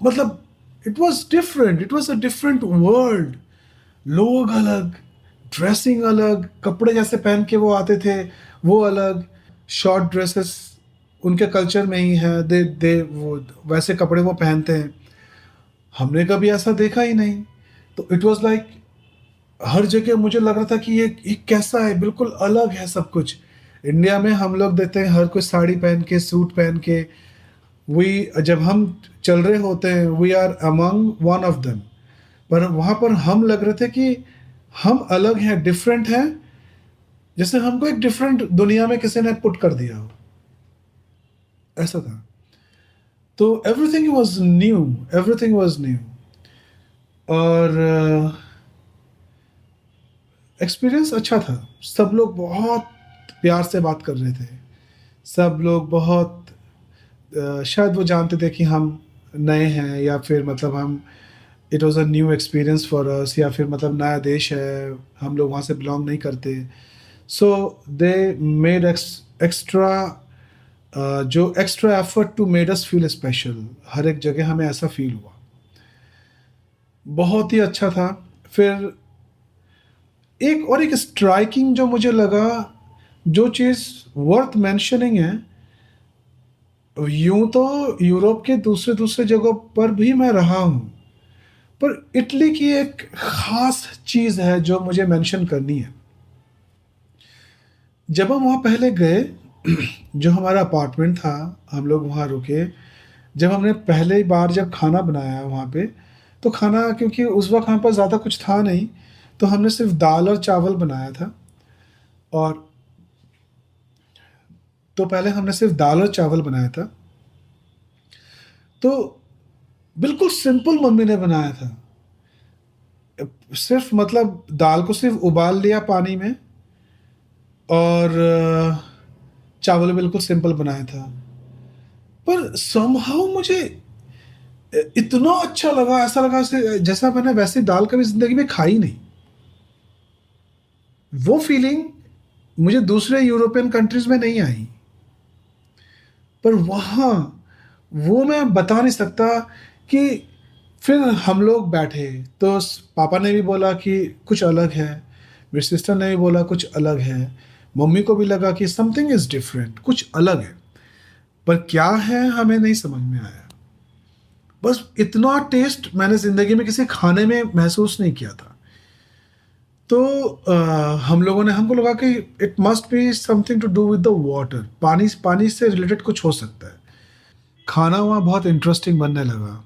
मतलब it was different, it was a different world. लोग अलग, ड्रेसिंग अलग, कपड़े जैसे पहन के वो आते थे वो अलग, शॉर्ट ड्रेसेस उनके कल्चर में ही है, दे दे वो वैसे कपड़े वो पहनते हैं, हमने कभी ऐसा देखा ही नहीं। तो इट वाज लाइक हर जगह मुझे लग रहा था कि ये कैसा है, बिल्कुल अलग है सब कुछ। इंडिया में हम लोग देखते हैं हर कोई साड़ी पहन के, सूट पहन के, वी जब हम चल रहे होते हैं, we are among one of them. पर वहाँ पर हम लग रहे थे कि हम अलग हैं, डिफरेंट हैं, जैसे हमको एक डिफरेंट दुनिया में किसी ने पुट कर दिया हो, ऐसा था। तो everything was new, everything was new. और एक्सपीरियंस अच्छा था। सब लोग बहुत प्यार से बात कर रहे थे, सब लोग बहुत शायद वो जानते थे कि हम नए हैं, या फिर मतलब हम, it was a new experience for us, या फिर मतलब नया देश है, हम लोग वहाँ से बिलोंग नहीं करते। सो दे मेड एक्स्ट्रा, जो extra effort to made us feel special. हर एक जगह हमें ऐसा फील हुआ, बहुत ही अच्छा था। फिर एक स्ट्राइकिंग जो मुझे लगा, जो चीज़ वर्थ मेंशनिंग है, यूं तो यूरोप के दूसरे दूसरे जगहों पर भी मैं रहा हूँ, पर इटली की एक खास चीज़ है जो मुझे मेंशन करनी है। जब हम वहाँ पहले गए जो हमारा अपार्टमेंट था, हम लोग वहाँ रुके, जब हमने पहली बार जब खाना बनाया वहाँ पे, तो खाना क्योंकि उस वक़्त हमारे पास ज़्यादा कुछ था नहीं, तो हमने सिर्फ़ दाल और चावल बनाया था और तो पहले हमने सिर्फ़ दाल और चावल बनाया था। तो बिल्कुल सिंपल मम्मी ने बनाया था। सिर्फ़ मतलब दाल को सिर्फ़ उबाल लिया पानी में और चावल बिल्कुल सिंपल बनाया था। पर समहाउ मुझे इतना अच्छा लगा, ऐसा लगा जैसे जैसा मैंने वैसी दाल कभी ज़िंदगी में खाई नहीं। वो फीलिंग मुझे दूसरे यूरोपियन कंट्रीज़ में नहीं आई। पर वहाँ, वो मैं बता नहीं सकता कि फिर हम लोग बैठे, तो पापा ने भी बोला कि कुछ अलग है, मेरी सिस्टर ने भी बोला कुछ अलग है, मम्मी को भी लगा कि समथिंग इज़ डिफरेंट, कुछ अलग है, पर क्या है हमें नहीं समझ में आया। बस इतना टेस्ट मैंने ज़िंदगी में किसी खाने में महसूस नहीं किया था। तो हम लोगों ने हमको लगा कि it must be something to do with the water, पानी पानी से रिलेटेड कुछ हो सकता है। खाना वहाँ बहुत इंटरेस्टिंग बनने लगा।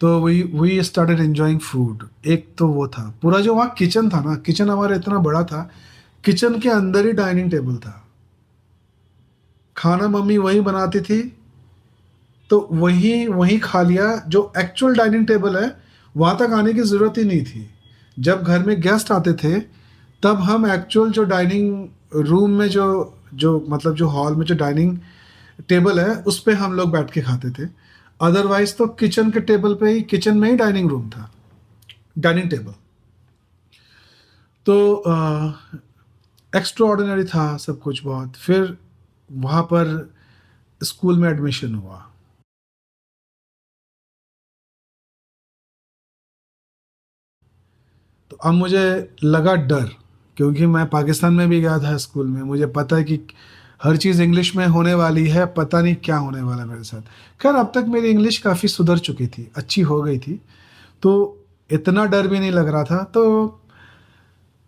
तो वी स्टार्टेड एन्जॉयिंग फूड। एक तो वो था, पूरा जो वहाँ किचन था ना, किचन हमारा इतना बड़ा था, किचन के अंदर ही डाइनिंग टेबल था। खाना मम्मी वहीं बनाती थी, तो वहीं वहीं खा लिया। जो एक्चुअल डाइनिंग टेबल है, वहाँ तक आने की ज़रूरत ही नहीं थी। जब घर में गेस्ट आते थे, तब हम एक्चुअल जो डाइनिंग रूम में जो जो मतलब जो हॉल में जो डाइनिंग टेबल है, उस पे हम लोग बैठ के खाते थे। अदरवाइज़ तो किचन के टेबल पे ही, किचन में ही डाइनिंग रूम था, डाइनिंग टेबल। तो एक्स्ट्रा ऑर्डिनरी था सब कुछ बहुत। फिर वहाँ पर स्कूल में एडमिशन हुआ। तो अब मुझे लगा डर, क्योंकि मैं पाकिस्तान में भी गया था स्कूल में, मुझे पता है कि हर चीज़ इंग्लिश में होने वाली है, पता नहीं क्या होने वाला है मेरे साथ। खैर अब तक मेरी इंग्लिश काफ़ी सुधर चुकी थी, अच्छी हो गई थी, तो इतना डर भी नहीं लग रहा था। तो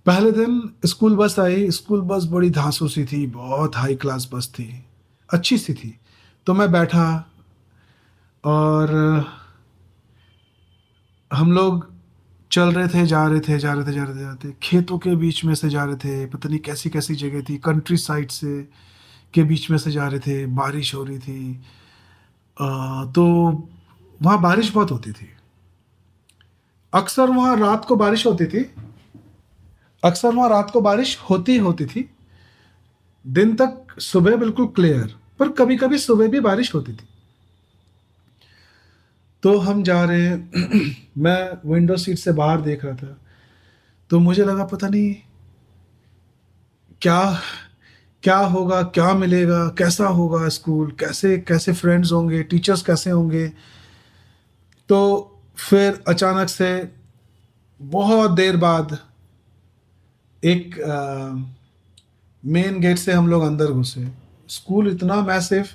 पहले दिन स्कूल बस आई, स्कूल बस बड़ी धांसू सी थी, बहुत हाई क्लास बस थी, अच्छी सी थी। तो मैं बैठा और हम लोग चल रहे थे, जा रहे थे, जा रहे थे, जा रहे थे, जाते खेतों के बीच में से जा रहे थे, पता नहीं कैसी कैसी जगह थी, कंट्री साइड से के बीच में से जा रहे थे, बारिश हो रही थी। तो वहाँ बारिश बहुत होती थी, अक्सर वहाँ रात को बारिश होती थी, अक्सर वहाँ रात को बारिश होती ही होती थी। दिन तक सुबह बिल्कुल क्लियर, पर कभी कभी सुबह भी बारिश होती थी। तो हम जा रहे हैं मैं विंडो सीट से बाहर देख रहा था, तो मुझे लगा पता नहीं क्या क्या होगा, क्या मिलेगा, कैसा होगा स्कूल, कैसे कैसे फ्रेंड्स होंगे, टीचर्स कैसे होंगे। तो फिर अचानक से बहुत देर बाद एक मेन गेट से हम लोग अंदर घुसे। स्कूल इतना मैसिव,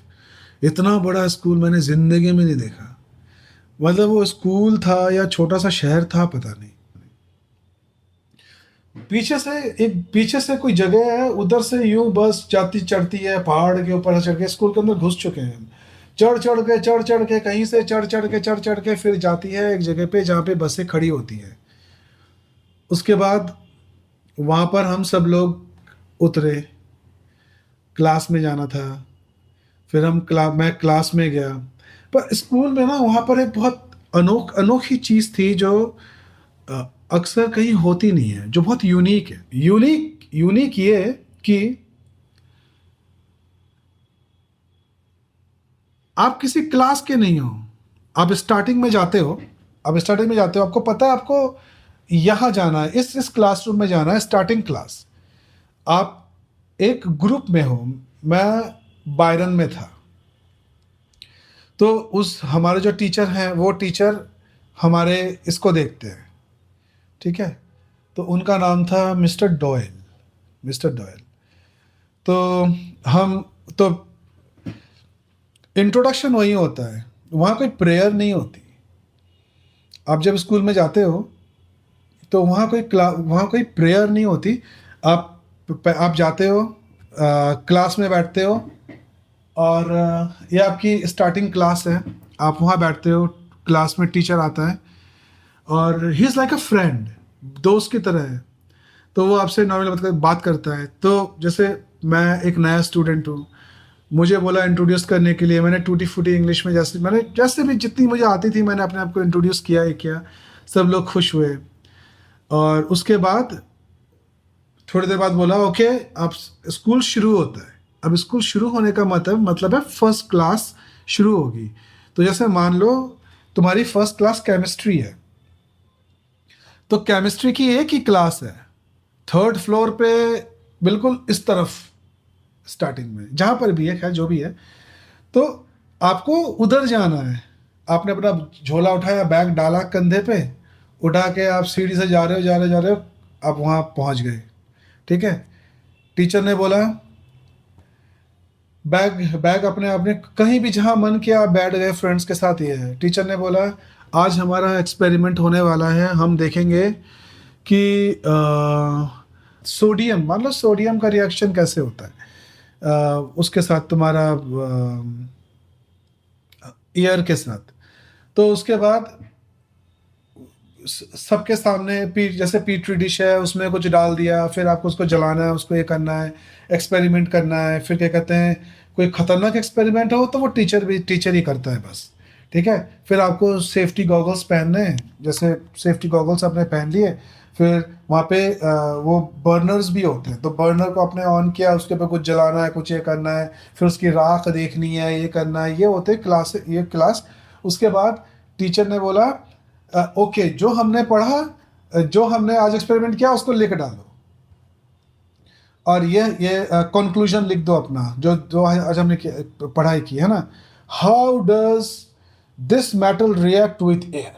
इतना बड़ा स्कूल मैंने ज़िंदगी में नहीं देखा। मतलब वो स्कूल था या छोटा सा शहर था, पता नहीं। पीछे से पीछे से कोई जगह है, उधर से यूं बस जाती चढ़ती है, पहाड़ के ऊपर से चढ़ के स्कूल के अंदर घुस चुके हैं हम। चढ़ चढ़ के कहीं से चढ़ चढ़ के फिर जाती है एक जगह पे जहाँ पे बसें खड़ी होती हैं। उसके बाद वहाँ पर हम सब लोग उतरे, क्लास में जाना था। फिर मैं क्लास में गया। पर स्कूल में ना वहाँ पर एक बहुत अनोखी चीज़ थी जो अ, अक्सर कहीं होती नहीं है, जो बहुत यूनिक है। यूनिक यूनिक ये है कि आप किसी क्लास के नहीं हो। आप स्टार्टिंग में जाते हो, आपको पता है आपको यहाँ जाना है, इस क्लासरूम में जाना है, स्टार्टिंग क्लास। आप एक ग्रुप में हो। मैं बायरन में था। तो उस हमारे जो टीचर हैं, वो टीचर हमारे इसको देखते हैं, ठीक है। तो उनका नाम था मिस्टर डॉयल, मिस्टर डॉयल। तो हम तो इंट्रोडक्शन वही होता है, वहाँ कोई प्रेयर नहीं होती। आप जब स्कूल में जाते हो, तो वहाँ कोई प्रेयर नहीं होती। आप जाते हो, क्लास में बैठते हो, और ये आपकी स्टार्टिंग क्लास है। आप वहाँ बैठते हो, क्लास में टीचर आता है और he is like a friend, दोस्त की तरह है। तो वो आपसे नॉर्मल बात करता है। तो जैसे मैं एक नया स्टूडेंट हूँ, मुझे बोला इंट्रोड्यूस करने के लिए, मैंने टूटी फूटी इंग्लिश में जैसे भी जितनी मुझे आती थी मैंने अपने आप को इंट्रोड्यूस किया ही किया। सब लोग खुश हुए और उसके बाद थोड़ी देर बाद बोला ओके अब स्कूल शुरू होता है। अब स्कूल शुरू होने का मतलब है फर्स्ट क्लास शुरू होगी। तो जैसे मान लो तुम्हारी फर्स्ट क्लास केमिस्ट्री है, तो केमिस्ट्री की एक ही क्लास है, थर्ड फ्लोर पे, बिल्कुल इस तरफ, स्टार्टिंग में जहाँ पर भी है, खैर जो भी है। तो आपको उधर जाना है। आपने अपना झोला उठाया, बैग डाला कंधे पे, उठा के आप सीढ़ी से जा रहे हो, जा रहे हो, आप वहाँ पहुँच गए। ठीक है। टीचर ने बोला बैग बैग अपने अपने कहीं भी जहाँ मन किया आप बैठ गए फ्रेंड्स के साथ। ये है, टीचर ने बोला आज हमारा एक्सपेरिमेंट होने वाला है, हम देखेंगे कि सोडियम, मान लो सोडियम का रिएक्शन कैसे होता है उसके साथ, तुम्हारा एयर के साथ। तो उसके बाद सबके सामने जैसे पीटरी डिश है उसमें कुछ डाल दिया, फिर आपको उसको जलाना है, उसको ये करना है, एक्सपेरिमेंट करना है। फिर क्या कहते हैं, कोई ख़तरनाक एक्सपेरिमेंट हो तो वो टीचर ही करता है बस। ठीक है। फिर आपको सेफ्टी गॉगल्स पहनने हैं, जैसे सेफ्टी गॉगल्स आपने पहन लिए। फिर वहाँ पे वो बर्नर्स भी होते हैं, तो बर्नर को आपने ऑन किया, उसके ऊपर कुछ जलाना है, कुछ ये करना है, फिर उसकी राख देखनी है, ये करना है, ये होते हैं क्लास, ये क्लास। उसके बाद टीचर ने बोला ओके जो हमने पढ़ा, जो हमने आज एक्सपेरिमेंट किया उसको लिख डालो, और ये कंक्लूजन लिख दो अपना, जो जो आज हमने पढ़ाई की है ना। How does this metal react with air.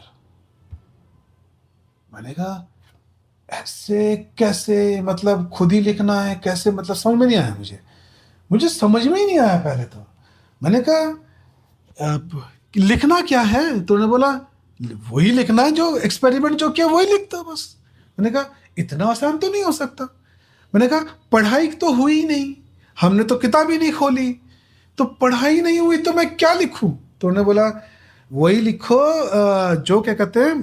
मैंने कहा ऐसे कैसे, मतलब खुद ही लिखना है कैसे, मतलब समझ में नहीं आया मुझे समझ में ही नहीं आया पहले तो। मैंने कहा लिखना क्या है, तो उन्होंने बोला वही लिखना है जो एक्सपेरिमेंट जो किया वही लिखता बस। मैंने कहा इतना आसान तो नहीं हो सकता। मैंने कहा पढ़ाई तो हुई नहीं, हमने तो किताब ही नहीं खोली, तो पढ़ाई नहीं हुई तो मैं क्या लिखूं। तो उन्होंने बोला वही लिखो जो क्या कहते हैं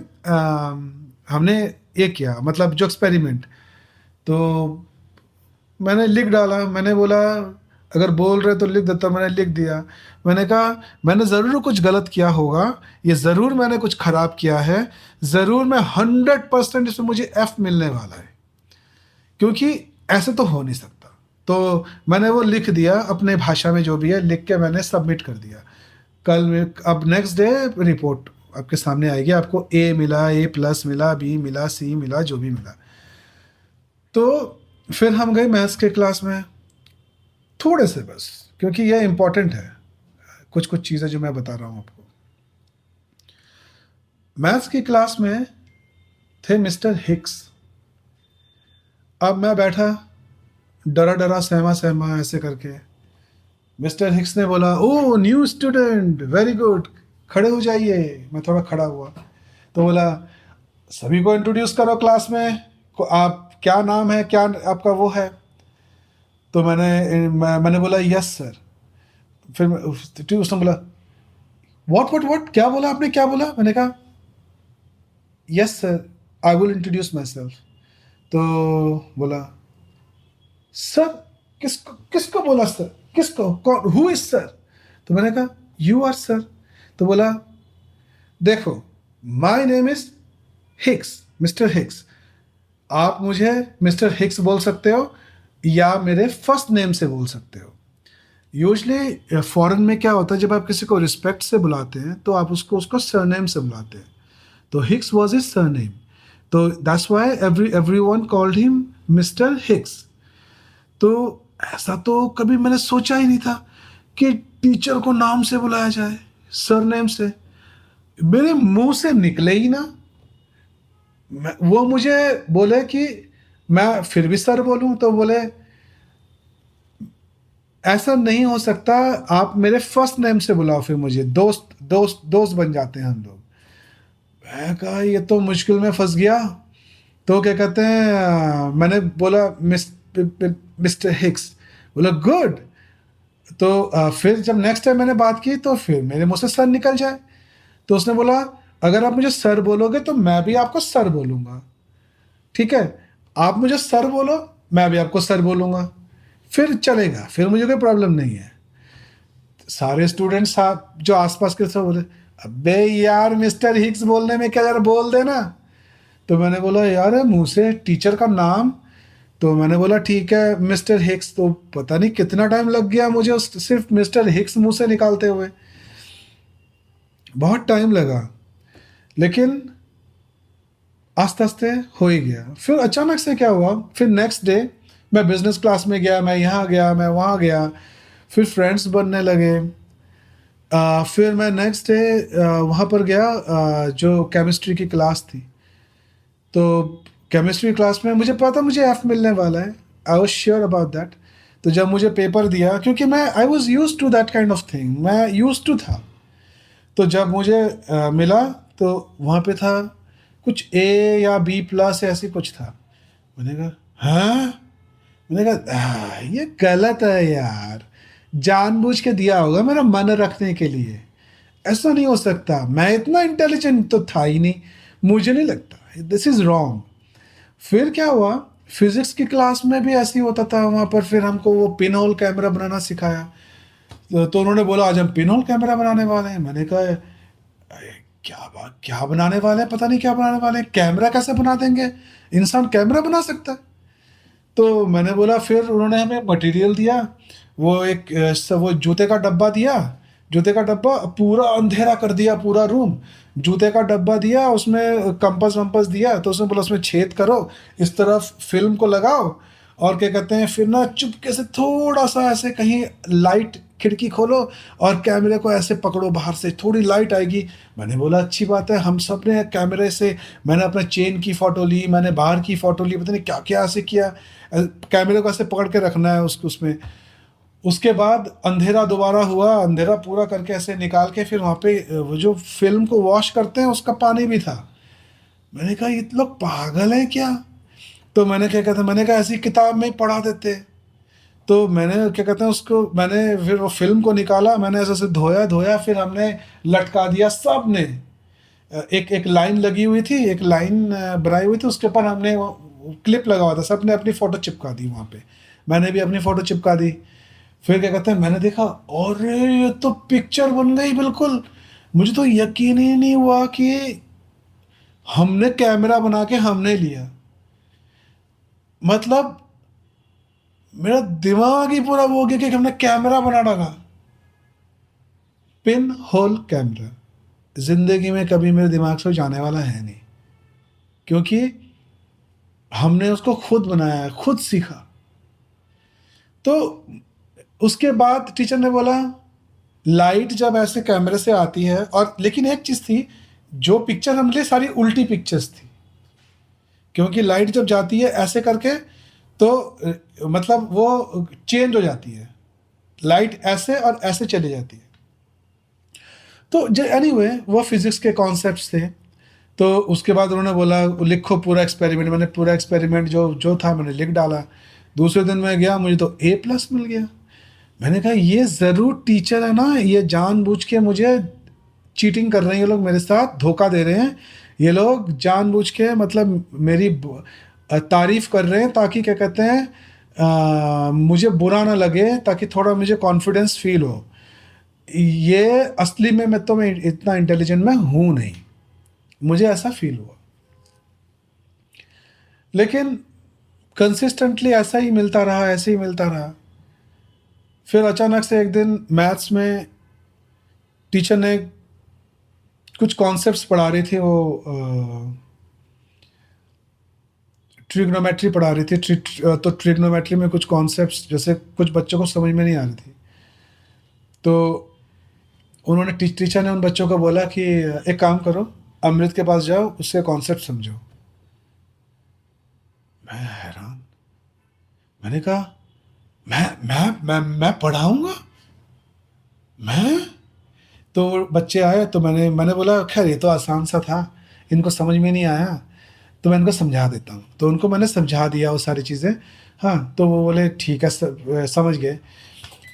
हमने ये किया, मतलब जो एक्सपेरिमेंट। तो मैंने लिख डाला। मैंने बोला अगर बोल रहे तो लिख देता, मैंने लिख दिया। मैंने कहा मैंने ज़रूर कुछ गलत किया होगा, ये ज़रूर मैंने कुछ ख़राब किया है, ज़रूर मैं 100% इसमें मुझे एफ मिलने वाला है, क्योंकि ऐसे तो हो नहीं सकता। तो मैंने वो लिख दिया अपने भाषा में, जो भी है लिख के मैंने सबमिट कर दिया। कल में अब नेक्स्ट डे रिपोर्ट आपके सामने आएगी, आपको ए मिला, A+ मिला, B मिला, C मिला, जो भी मिला। तो फिर हम गए मैथ्स के क्लास में, थोड़े से बस, क्योंकि ये इम्पोर्टेंट है कुछ कुछ चीज़ें जो मैं बता रहा हूँ आपको। मैथ्स की क्लास में थे मिस्टर हिक्स। अब मैं बैठा डरा डरा सहमा सहमा ऐसे करके। मिस्टर हिक्स ने बोला ओ न्यू स्टूडेंट वेरी गुड, खड़े हो जाइए। मैं थोड़ा खड़ा हुआ। तो बोला सभी को इंट्रोड्यूस करो क्लास में, आप क्या नाम है, क्या आपका वो है। तो मैंने बोला यस सर। फिर उसने बोला व्हाट क्या बोला आपने, क्या बोला। मैंने कहा yes sir I will introduce my self. तो बोला सर किसको किसको बोला सर, किसको, कौन, हु इज सर। तो मैंने कहा यू आर सर। तो बोला देखो my name is Hicks, mister Hicks, आप मुझे मिस्टर हिक्स बोल सकते हो या मेरे फर्स्ट नेम से बोल सकते हो। यूजली फॉरेन में क्या होता है, जब आप किसी को रिस्पेक्ट से बुलाते हैं तो आप उसको उसका सरनेम से बुलाते हैं। तो हिक्स वॉज हिज सरनेम, तो that's why everyone called him mister Hicks. तो ऐसा तो कभी मैंने सोचा ही नहीं था कि टीचर को नाम से बुलाया जाए, सरनेम से। मेरे मुंह से निकले ही ना। वो मुझे बोले कि मैं फिर भी सर बोलूं, तो बोले ऐसा नहीं हो सकता, आप मेरे फर्स्ट नेम से बुलाओ, फिर मुझे दोस्त दोस्त दोस्त बन जाते हैं हम लोग। मैं कहा ये तो मुश्किल में फंस गया। तो क्या कहते हैं मैंने बोला मिस्टर हिक्स। बोला गुड। तो फिर जब नेक्स्ट टाइम मैंने बात की तो फिर मेरे मुंह से सर निकल जाए। तो उसने बोला, अगर आप मुझे सर बोलोगे तो मैं भी आपको सर बोलूँगा, ठीक है? आप मुझे सर बोलो, मैं भी आपको सर बोलूँगा, फिर चलेगा, फिर मुझे कोई प्रॉब्लम नहीं है। सारे स्टूडेंट्स आप जो आस-पास के सब बोले, "अबे यार मिस्टर हिग्स बोलने में क्या, ज़रा बोल देना।" तो मैंने बोला, "यार मुँह से टीचर का नाम।" तो मैंने बोला, "ठीक है मिस्टर हिक्स।" तो पता नहीं कितना टाइम लग गया मुझे उस सिर्फ़ मिस्टर हिक्स मुँह से निकालते हुए, बहुत टाइम लगा। लेकिन आस्ते-आस्ते हो ही गया। फिर अचानक से क्या हुआ, फिर नेक्स्ट डे मैं बिज़नेस क्लास में गया, मैं यहाँ गया, मैं वहाँ गया, फिर फ्रेंड्स बनने लगे। फिर मैं नेक्स्ट डे वहाँ पर गया, जो केमिस्ट्री की क्लास थी। तो केमिस्ट्री क्लास में मुझे पता मुझे एफ मिलने वाला है, I was sure about that. तो जब मुझे पेपर दिया, क्योंकि मैं I was used to that kind of thing, मैं यूज्ड टू था। तो जब मुझे मिला तो वहाँ पे था कुछ ए या बी प्लस ऐसे कुछ था। मैंने कहा, हाँ? मैंने कहा, ये गलत है यार, जानबूझ के दिया होगा मेरा मन रखने के लिए, ऐसा नहीं हो सकता, मैं इतना इंटेलिजेंट तो था ही नहीं, मुझे नहीं लगता, दिस इज़ रॉन्ग। फिर क्या हुआ, फिज़िक्स की क्लास में भी ऐसे ही होता था, वहाँ पर फिर हमको वो पिन होल कैमरा बनाना सिखाया। तो उन्होंने बोला, आज हम पिन होल कैमरा बनाने वाले हैं। मैंने कहा, अरे क्या बात, क्या बनाने वाले हैं, पता नहीं क्या बनाने वाले हैं, कैमरा कैसे बना देंगे, इंसान कैमरा बना सकता है? तो मैंने बोला, फिर उन्होंने हमें मटेरियल दिया, वो एक वो जूते का डब्बा दिया, जूते का डब्बा पूरा अंधेरा कर दिया पूरा रूम, जूते का डब्बा दिया, उसमें कंपास वम्पास दिया, तो उसने बोला उसमें छेद करो, इस तरफ फिल्म को लगाओ, और क्या कहते हैं, फिर ना चुपके से थोड़ा सा ऐसे कहीं लाइट खिड़की खोलो और कैमरे को ऐसे पकड़ो, बाहर से थोड़ी लाइट आएगी। मैंने बोला अच्छी बात है, हम सब ने कैमरे से, मैंने अपने चेन की फ़ोटो ली, मैंने बाहर की फ़ोटो ली, पता नहीं क्या क्या ऐसे किया। कैमरे को ऐसे पकड़ के रखना है उसको उसमें। उसके बाद अंधेरा दोबारा हुआ, अंधेरा पूरा करके ऐसे निकाल के फिर वहाँ पे वो जो फ़िल्म को वॉश करते हैं उसका पानी भी था। मैंने कहा ये लोग पागल हैं क्या? तो मैंने क्या कहते हैं, मैंने कहा ऐसी किताब में ही पढ़ा देते। तो मैंने क्या कहते हैं उसको, मैंने फिर वो फ़िल्म को निकाला, मैंने ऐसे ऐसे धोया धोया, फिर हमने लटका दिया सब ने। एक एक लाइन लगी हुई थी, एक लाइन बनाई हुई थी, उसके ऊपर हमने वो क्लिप लगा हुआ था, सब ने अपनी फ़ोटो चिपका दी वहाँ पे, मैंने भी अपनी फ़ोटो चिपका दी। फिर क्या कहते हैं, मैंने देखा, अरे ये तो पिक्चर बन गई बिल्कुल। मुझे तो यकीन ही नहीं हुआ कि हमने कैमरा बना के हमने लिया। मतलब मेरा दिमाग ही पूरा वो हो गया कि हमने कैमरा बना डाला, पिन होल कैमरा। जिंदगी में कभी मेरे दिमाग से जाने वाला है नहीं, क्योंकि हमने उसको खुद बनाया, खुद सीखा। तो उसके बाद टीचर ने बोला, लाइट जब ऐसे कैमरे से आती है, और लेकिन एक चीज़ थी, जो पिक्चर हमने ली सारी उल्टी पिक्चर्स थी, क्योंकि लाइट जब जाती है ऐसे करके तो मतलब वो चेंज हो जाती है, लाइट ऐसे और ऐसे चली जाती है। तो एनीवे वो फिजिक्स के कॉन्सेप्ट्स थे। तो उसके बाद उन्होंने बोला लिखो पूरा एक्सपेरिमेंट, मैंने पूरा एक्सपेरिमेंट जो जो था मैंने लिख डाला। दूसरे दिन मैं गया, मुझे तो ए प्लस मिल गया। मैंने कहा ये ज़रूर टीचर है ना, ये जानबूझ के मुझे चीटिंग कर रहे हैं, ये लोग मेरे साथ धोखा दे रहे हैं, ये लोग जानबूझ के मतलब मेरी तारीफ़ कर रहे हैं, ताकि क्या कहते हैं, मुझे बुरा ना लगे, ताकि थोड़ा मुझे कॉन्फिडेंस फील हो। ये असली में मैं इतना इंटेलिजेंट मैं हूँ नहीं, मुझे ऐसा फील हुआ। लेकिन कंसिस्टेंटली ऐसा ही मिलता रहा, ऐसे ही मिलता रहा। फिर अचानक से एक दिन मैथ्स में टीचर ने कुछ कॉन्सेप्ट्स पढ़ा रही थी, वो ट्रिग्नोमेट्री पढ़ा रही थी। तो ट्रिग्नोमेट्री में कुछ कॉन्सेप्ट्स जैसे कुछ बच्चों को समझ में नहीं आ रही थी, तो उन्होंने टीचर ने उन बच्चों को बोला कि एक काम करो, अमृत के पास जाओ, उससे कॉन्सेप्ट समझो। मैं हैरान, मैंने कहा मैं पढ़ाऊंगा, मैं? तो बच्चे आए, तो मैंने मैंने बोला खैर ये तो आसान सा था, इनको समझ में नहीं आया, तो मैं इनको समझा देता हूँ। तो उनको मैंने समझा दिया वो सारी चीज़ें। हाँ, तो वो बोले ठीक है, समझ गए।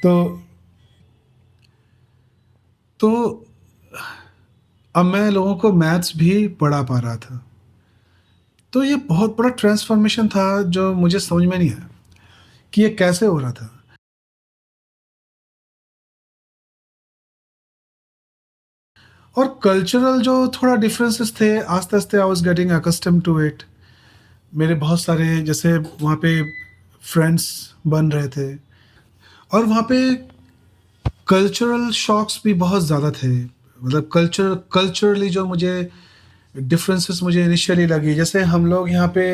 तो तो अब मैं लोगों को मैथ्स भी पढ़ा पा रहा था। तो ये बहुत बड़ा ट्रांसफ़ॉर्मेशन था जो मुझे समझ में नहीं आया कि ये कैसे हो रहा था। और कल्चरल जो थोड़ा डिफरेंसेस थे, आस्ते-आस्ते I was getting accustomed to it. मेरे बहुत सारे जैसे वहाँ पे फ्रेंड्स बन रहे थे और वहाँ पे कल्चरल शॉक्स भी बहुत ज़्यादा थे। मतलब कल्चरली जो मुझे डिफरेंसेस मुझे इनिशियली लगी, जैसे हम लोग यहाँ पे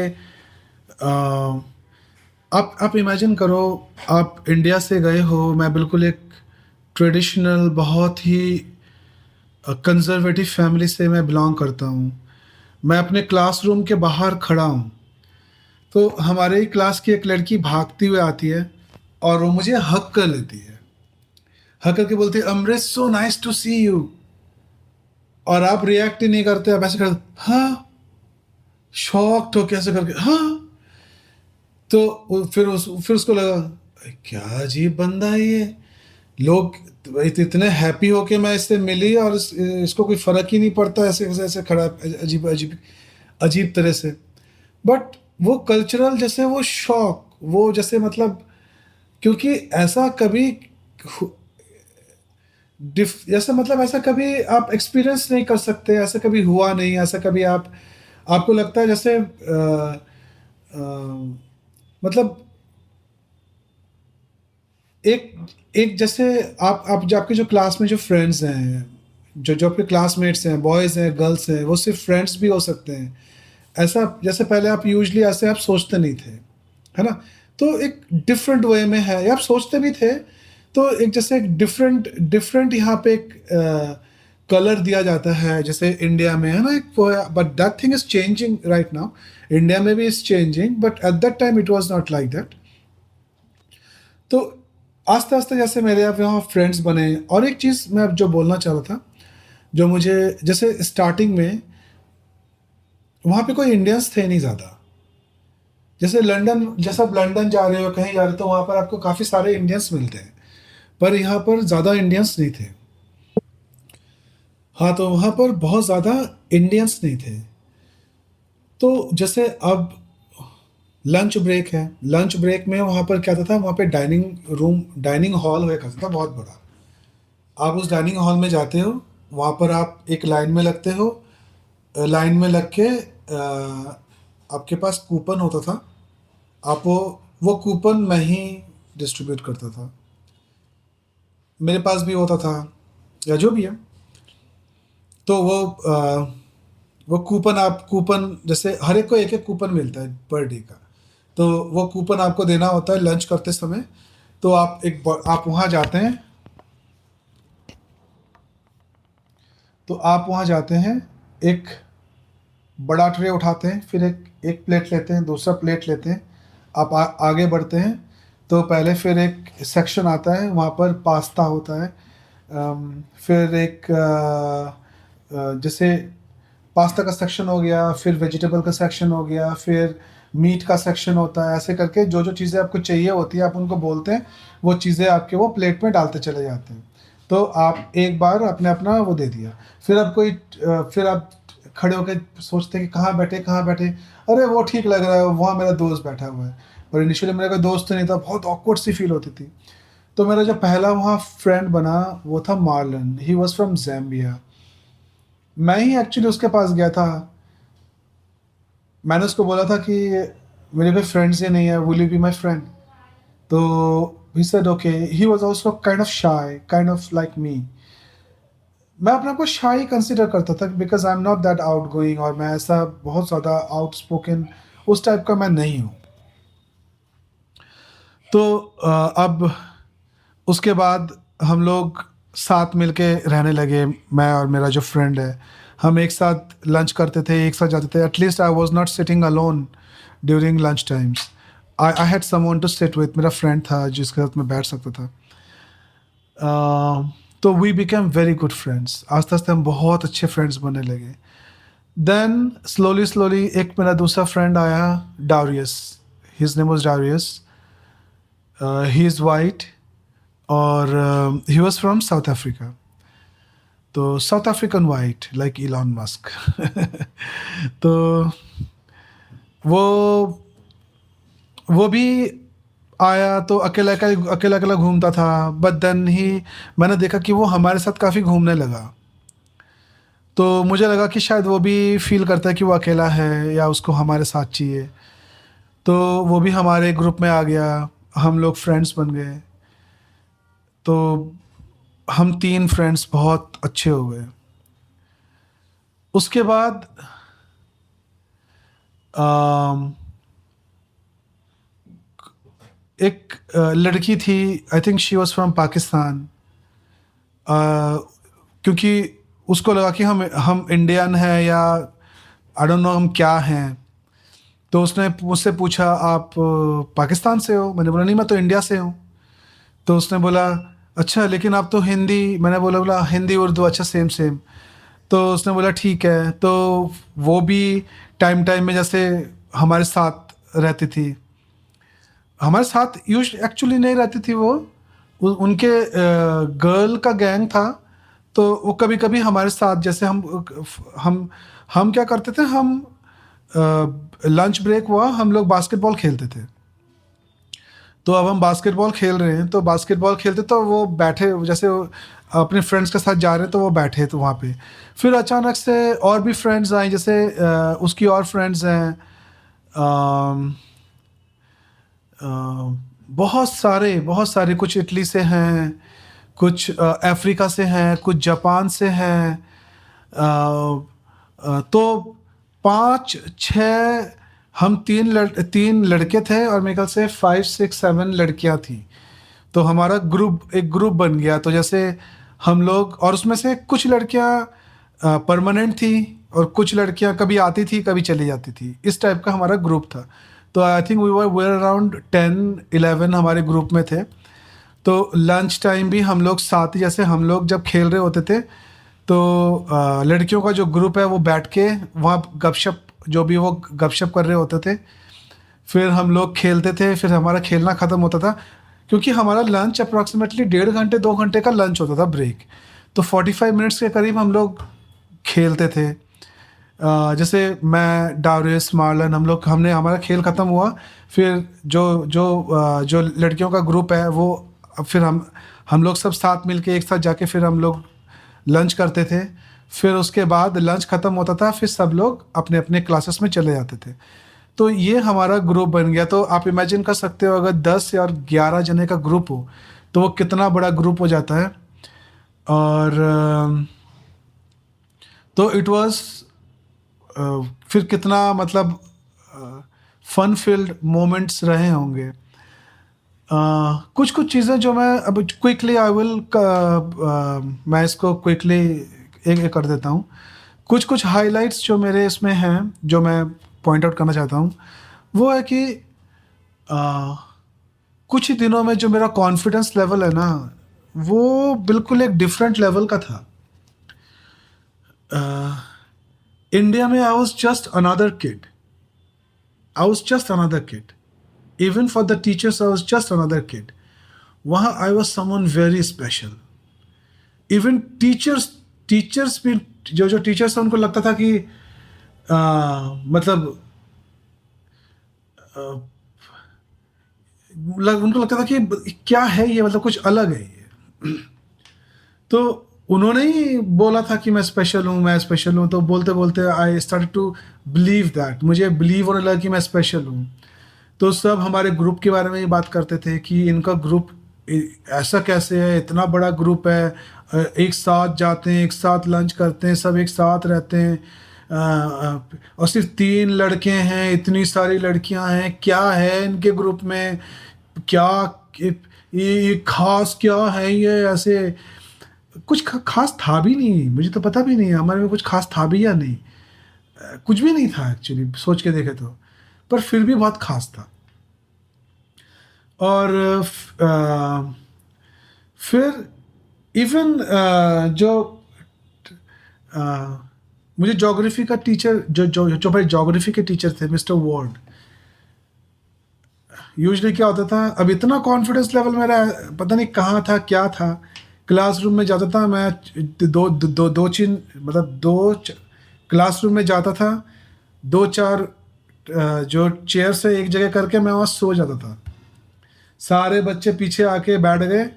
आप इमेजिन करो, आप इंडिया से गए हो, मैं बिल्कुल एक ट्रेडिशनल बहुत ही कंज़र्वेटिव फैमिली से मैं बिलॉन्ग करता हूँ। मैं अपने क्लासरूम के बाहर खड़ा हूँ, तो हमारे ही क्लास की एक लड़की भागती हुई आती है और वो मुझे हग कर लेती है। हग करके बोलती है, "Amrit so nice to see you." और आप रिएक्ट ही नहीं करते, आप ऐसे कर हाँ, शॉक्ड होके ऐसे करके हाँ। तो फिर उसको लगा, क्या अजीब बंदा है ये। लोग इतने हैप्पी होके मैं इससे मिली और इसको कोई फ़र्क ही नहीं पड़ता, ऐसे ऐसे ऐसे खड़ा अजीब अजीब अजीब तरह से। बट वो कल्चरल जैसे वो शॉक, वो जैसे मतलब, क्योंकि ऐसा कभी जैसे मतलब ऐसा कभी आप एक्सपीरियंस नहीं कर सकते, ऐसा कभी हुआ नहीं, ऐसा कभी आपको लगता है जैसे मतलब एक एक जैसे आप जो आपके जो क्लास में जो फ्रेंड्स हैं, जो जो आपके क्लासमेट्स हैं, बॉयज़ हैं, गर्ल्स हैं, वो सिर्फ फ्रेंड्स भी हो सकते हैं। ऐसा जैसे पहले आप यूजुअली ऐसे आप सोचते नहीं थे, है ना? तो एक डिफरेंट वे में है, या आप सोचते भी थे, तो एक जैसे एक डिफरेंट डिफरेंट यहाँ पे एक कलर दिया जाता है, जैसे इंडिया में है ना एक वो, but that thing is changing right now. India में भी is changing, but at that time it was not like that. तो आस्ते-आस्ते जैसे मेरे अब यहाँ फ्रेंड्स बने, और एक चीज़ मैं अब जो बोलना चाह रहा था, जो मुझे जैसे स्टार्टिंग में वहाँ पे कोई इंडियंस थे नहीं ज़्यादा। जैसे लंदन, जैसे आप लंदन जा रहे हो, कहीं जा रहे हो, तो वहाँ पर आपको काफ़ी सारे इंडियंस मिलते हैं, पर यहाँ पर ज़्यादा इंडियंस नहीं थे। हाँ, तो वहाँ पर बहुत ज़्यादा इंडियंस नहीं थे। तो जैसे अब लंच ब्रेक है, लंच ब्रेक में वहाँ पर क्या होता था, वहाँ पे डाइनिंग हॉल हुआ करता था बहुत बड़ा। आप उस डाइनिंग हॉल में जाते हो, वहाँ पर आप एक लाइन में लगते हो, लाइन में लग के आपके पास कूपन होता था, आप वो कूपन मैं ही डिस्ट्रीब्यूट करता था। मेरे पास भी होता था, या जो भी है। तो वो कूपन जैसे हर एक को एक-एक कूपन मिलता है पर डे का। तो वो कूपन आपको देना होता है लंच करते समय। तो आप वहाँ जाते हैं, तो आप वहाँ जाते हैं, एक बड़ा ट्रे उठाते हैं, फिर एक एक प्लेट लेते हैं, दूसरा प्लेट लेते हैं, आप आगे बढ़ते हैं, तो पहले फिर एक सेक्शन आता है, वहाँ पर पास्ता होता है। फिर एक जैसे पास्ता का सेक्शन हो गया, फिर वेजिटेबल का सेक्शन हो गया, फिर मीट का सेक्शन होता है, ऐसे करके जो-जो चीज़ें आपको चाहिए होती है, आप उनको बोलते हैं, वो चीज़ें आपके वो प्लेट में डालते चले जाते हैं। तो आप एक बार आपने अपना वो दे दिया, फिर आप खड़े होके सोचते हैं कि कहाँ बैठे? अरे वो ठीक लग रहा है, वहाँ मेरा दोस्त बैठा हुआ है। और इनिशियली मेरा कोई दोस्त नहीं था, बहुत ऑकवर्ड सी फील होती थी। तो मेरा जो पहला वहाँ फ्रेंड बना, वो था Marlon, he was from Zambia. मैं ही एक्चुअली उसके पास गया था। मैंने उसको बोला था कि मेरे कोई फ्रेंड्स ही नहीं है, will you be my friend? तो he said okay. He was also kind of shy, kind of like me. मैं अपने आप को शाय कंसीडर करता था because I am not that outgoing, और मैं ऐसा बहुत ज़्यादा आउटस्पोकन उस टाइप का मैं नहीं हूँ। तो अब उसके बाद हम लोग साथ मिलके रहने लगे, मैं और मेरा जो फ्रेंड है। हम एक साथ लंच करते थे, एक साथ जाते थे। At least I was not sitting alone during lunch times. I had someone to sit with, मेरा फ्रेंड था जिसके साथ मैं बैठ सकता था। तो we became very good friends. आस्ते-आस्ते हम बहुत अच्छे फ्रेंड्स बनने लगे। देन स्लोली एक मेरा दूसरा फ्रेंड आया, Darius. His name was Darius. He is white, और he was from South Africa. तो South African white like Elon Musk तो वो वो भी आया तो अकेला अकेला अकेला अकेला घूमता था, बट देन ही मैंने देखा कि वो हमारे साथ काफ़ी घूमने लगा। तो मुझे लगा कि शायद वो भी फील करता है कि वो अकेला है या उसको हमारे साथ चाहिए। तो वो भी हमारे ग्रुप में आ गया, हम लोग फ्रेंड्स बन गए। तो हम 3 फ्रेंड्स बहुत अच्छे हो गए। उसके बाद अम, एक लड़की थी, I think she was from Pakistan. क्योंकि उसको लगा कि हम इंडियन हैं या आई डोंट नो हम क्या हैं। तो उसने मुझसे पूछा, आप पाकिस्तान से हो? मैंने बोला नहीं, मैं तो इंडिया से हूँ। तो उसने बोला अच्छा, लेकिन आप तो हिंदी। मैंने बोला हिंदी उर्दू, अच्छा सेम सेम। तो उसने बोला ठीक है। तो वो भी टाइम टाइम में जैसे हमारे साथ रहती थी, हमारे साथ यूज एक्चुअली नहीं रहती थी वो, उनके गर्ल का गैंग था। तो वो कभी कभी हमारे साथ, जैसे हम हम क्या करते थे, हम लंच ब्रेक हुआ, हम लोग बास्केटबॉल खेलते थे। तो अब हम बास्केटबॉल खेल रहे हैं, तो बास्केटबॉल खेलते तो वो बैठे, जैसे अपने फ्रेंड्स के साथ जा रहे हैं तो वो बैठे तो वहाँ पे। फिर अचानक से और भी फ्रेंड्स आए, जैसे उसकी और फ्रेंड्स हैं, अम, बहुत सारे, कुछ इटली से हैं, कुछ अफ्रीका से हैं, कुछ जापान से हैं। तो 5 6 हम 3 लड़के थे और मेरे ख्याल से 5 6 7 लड़कियां थी। तो हमारा एक ग्रुप बन गया। तो जैसे हम लोग, और उसमें से कुछ लड़कियां परमानेंट थी और कुछ लड़कियां कभी आती थी कभी चली जाती थी, इस टाइप का हमारा ग्रुप था। तो I think we were around 10 11 हमारे ग्रुप में थे। तो लंच टाइम भी हम लोग साथ ही, जैसे हम लोग जब खेल रहे होते थे तो लड़कियों का जो ग्रुप है वो बैठ के वहाँ गपशप, जो भी वो गपशप कर रहे होते थे, फिर हम लोग खेलते थे। फिर हमारा खेलना ख़त्म होता था, क्योंकि हमारा लंच अप्रॉक्सीमेटली 1.5 घंटे 2 घंटे का लंच होता था, ब्रेक। तो 45 मिनट्स के करीब हम लोग खेलते थे। जैसे मैं, डारियस, मार्लन, हमने हमारा खेल ख़त्म हुआ। फिर जो जो जो लड़कियों का ग्रुप है वो, फिर हम लोग सब साथ मिलके एक साथ जाके फिर हम लोग लंच करते थे। फिर उसके बाद लंच ख़त्म होता था, फिर सब लोग अपने अपने क्लासेस में चले जाते थे। तो ये हमारा ग्रुप बन गया। तो आप इमेजिन कर सकते हो, अगर 10 या 11 जने का ग्रुप हो तो वो कितना बड़ा ग्रुप हो जाता है। और तो इट वाज, फिर कितना मतलब फन फिल्ड मोमेंट्स रहे होंगे। कुछ कुछ चीज़ें जो मैं अब क्विकली आई विल, मैं इसको क्विकली एक एक कर देता हूँ। कुछ कुछ हाइलाइट्स जो मेरे इसमें हैं, जो मैं पॉइंट आउट करना चाहता हूँ, वो है कि अ, कुछ ही दिनों में जो मेरा कॉन्फिडेंस लेवल है ना, वो बिल्कुल एक डिफरेंट लेवल का था। इंडिया में I was just another kid, I was just another kid, even for the teachers I was just another kid. वहाँ I was someone very special. Even teachers teachers भी, जो जो टीचर्स हैं उनको लगता था कि मतलब उनको लगता था कि क्या है ये, मतलब कुछ अलग है ये। तो उन्होंने ही बोला था कि मैं स्पेशल हूँ, मैं स्पेशल हूँ। तो बोलते बोलते I start to believe that, मुझे बिलीव होने लगा कि मैं स्पेशल हूँ। तो सब हमारे ग्रुप के बारे में ही बात करते थे कि इनका ग्रुप ऐसा कैसे है, इतना बड़ा ग्रुप है, एक साथ जाते हैं, एक साथ लंच करते हैं, सब एक साथ रहते हैं। और सिर्फ 3 लड़के हैं, इतनी सारी लड़कियां हैं, क्या है इनके ग्रुप में, क्या ये खास क्या है ये ऐसे। कुछ खास था भी नहीं, मुझे तो पता भी नहीं है हमारे में कुछ खास था भी या नहीं। कुछ भी नहीं था एक्चुअली, सोच के देखे तो। पर फिर भी बहुत खास था। और फिर इवन जो अ, मुझे ज्योग्राफी का टीचर, जो भाई ज्योग्राफी के टीचर थे, मिस्टर वॉर्ड। यूजुअली क्या होता था, अब इतना कॉन्फिडेंस लेवल मेरा पता नहीं कहाँ था क्या था, क्लासरूम में जाता था मैं, दो दो दो, दो चिन मतलब क्लासरूम में जाता था, दो चार जो चेयर से एक जगह करके मैं वहाँ सो जाता था। सारे बच्चे पीछे आके बैठ गए,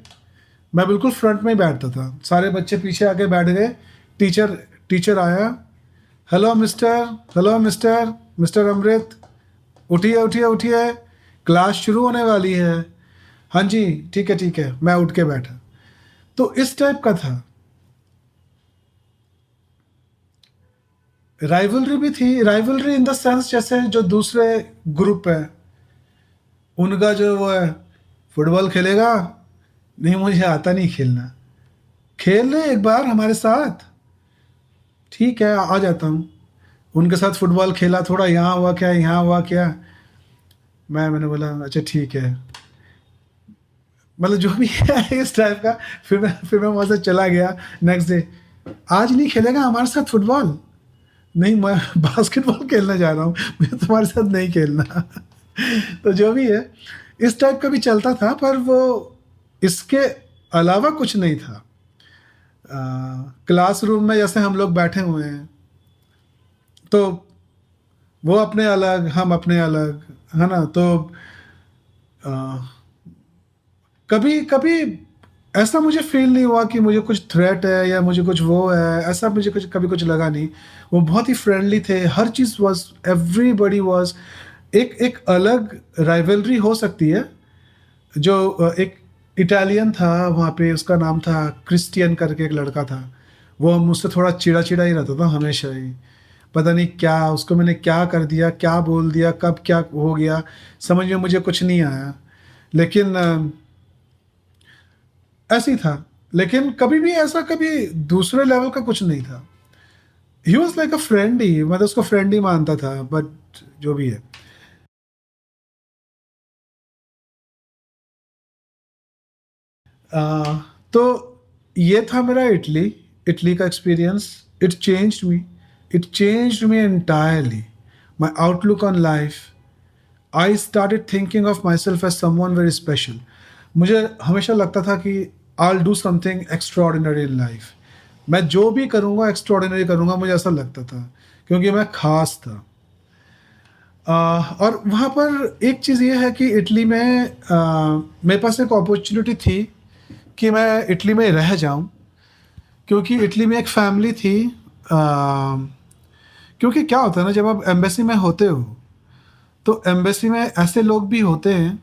मैं बिल्कुल फ्रंट में ही बैठता था, सारे बच्चे पीछे आके बैठ गए। टीचर टीचर आया, hello mister, hello mister, mister Amrit, उठिए उठिए उठिए, क्लास शुरू होने वाली है। हाँ जी, ठीक है, मैं उठ के बैठा। तो इस टाइप का था। राइवलरी भी थी, राइवलरी इन द सेंस जैसे जो दूसरे ग्रुप है उनका जो वो है, फुटबॉल खेलेगा, नहीं मुझे आता नहीं खेलना, खेल ले एक बार हमारे साथ, ठीक है आ जाता हूँ। उनके साथ फुटबॉल खेला, थोड़ा यहाँ हुआ क्या, यहाँ हुआ क्या, मैंने बोला अच्छा ठीक है, मतलब जो भी है इस टाइप का। फिर मैं वहाँ से चला गया नेक्स्ट डे। आज नहीं खेलेगा हमारे साथ फुटबॉल? नहीं, मैं बास्केटबॉल खेलने जा रहा हूँ, मुझे तुम्हारे साथ नहीं खेलना। तो जो भी है, इस टाइप का भी चलता था, पर वो इसके अलावा कुछ नहीं था। क्लासरूम में जैसे हम लोग बैठे हुए हैं, तो वो अपने अलग, हम अपने अलग, है ना। तो अ, कभी कभी ऐसा मुझे फील नहीं हुआ कि मुझे कुछ थ्रेट है या मुझे कुछ वो है, ऐसा मुझे कुछ कभी कुछ लगा नहीं। वो बहुत ही फ्रेंडली थे, हर चीज़ वाज, एवरीबॉडी वाज, एक एक अलग राइवलरी हो सकती है। जो एक इटालियन था वहाँ पे, उसका नाम था क्रिस्टियन करके एक लड़का था, वो मुझसे थोड़ा चिड़ा चिड़ा ही रहता था हमेशा ही। पता नहीं क्या उसको मैंने क्या कर दिया, क्या बोल दिया, कब क्या हो गया, समझ में मुझे कुछ नहीं आया। लेकिन ऐसे ही था। लेकिन कभी भी ऐसा कभी दूसरे लेवल का कुछ नहीं था। He was like a friend ही, मैं तो उसको फ्रेंड ही मानता था, बट जो भी है। आ, तो ये था मेरा इटली, इटली का experience. It changed me, it changed me entirely, my outlook on life. I started thinking of myself as someone very special. मुझे हमेशा लगता था कि I do something extraordinary in life, मैं जो भी करूँगा एक्स्ट्रॉर्डिनरी करूँगा, मुझे ऐसा लगता था, क्योंकि मैं खास था। और वहाँ पर एक चीज़ ये है कि इटली में मेरे पास एक अपॉर्चुनिटी थी कि मैं इटली में रह जाऊँ, क्योंकि इटली में एक फैमिली थी। अ, क्योंकि क्या होता है ना, जब आप एम्बेसी में होते हो, तो एम्बेसी में ऐसे लोग भी होते हैं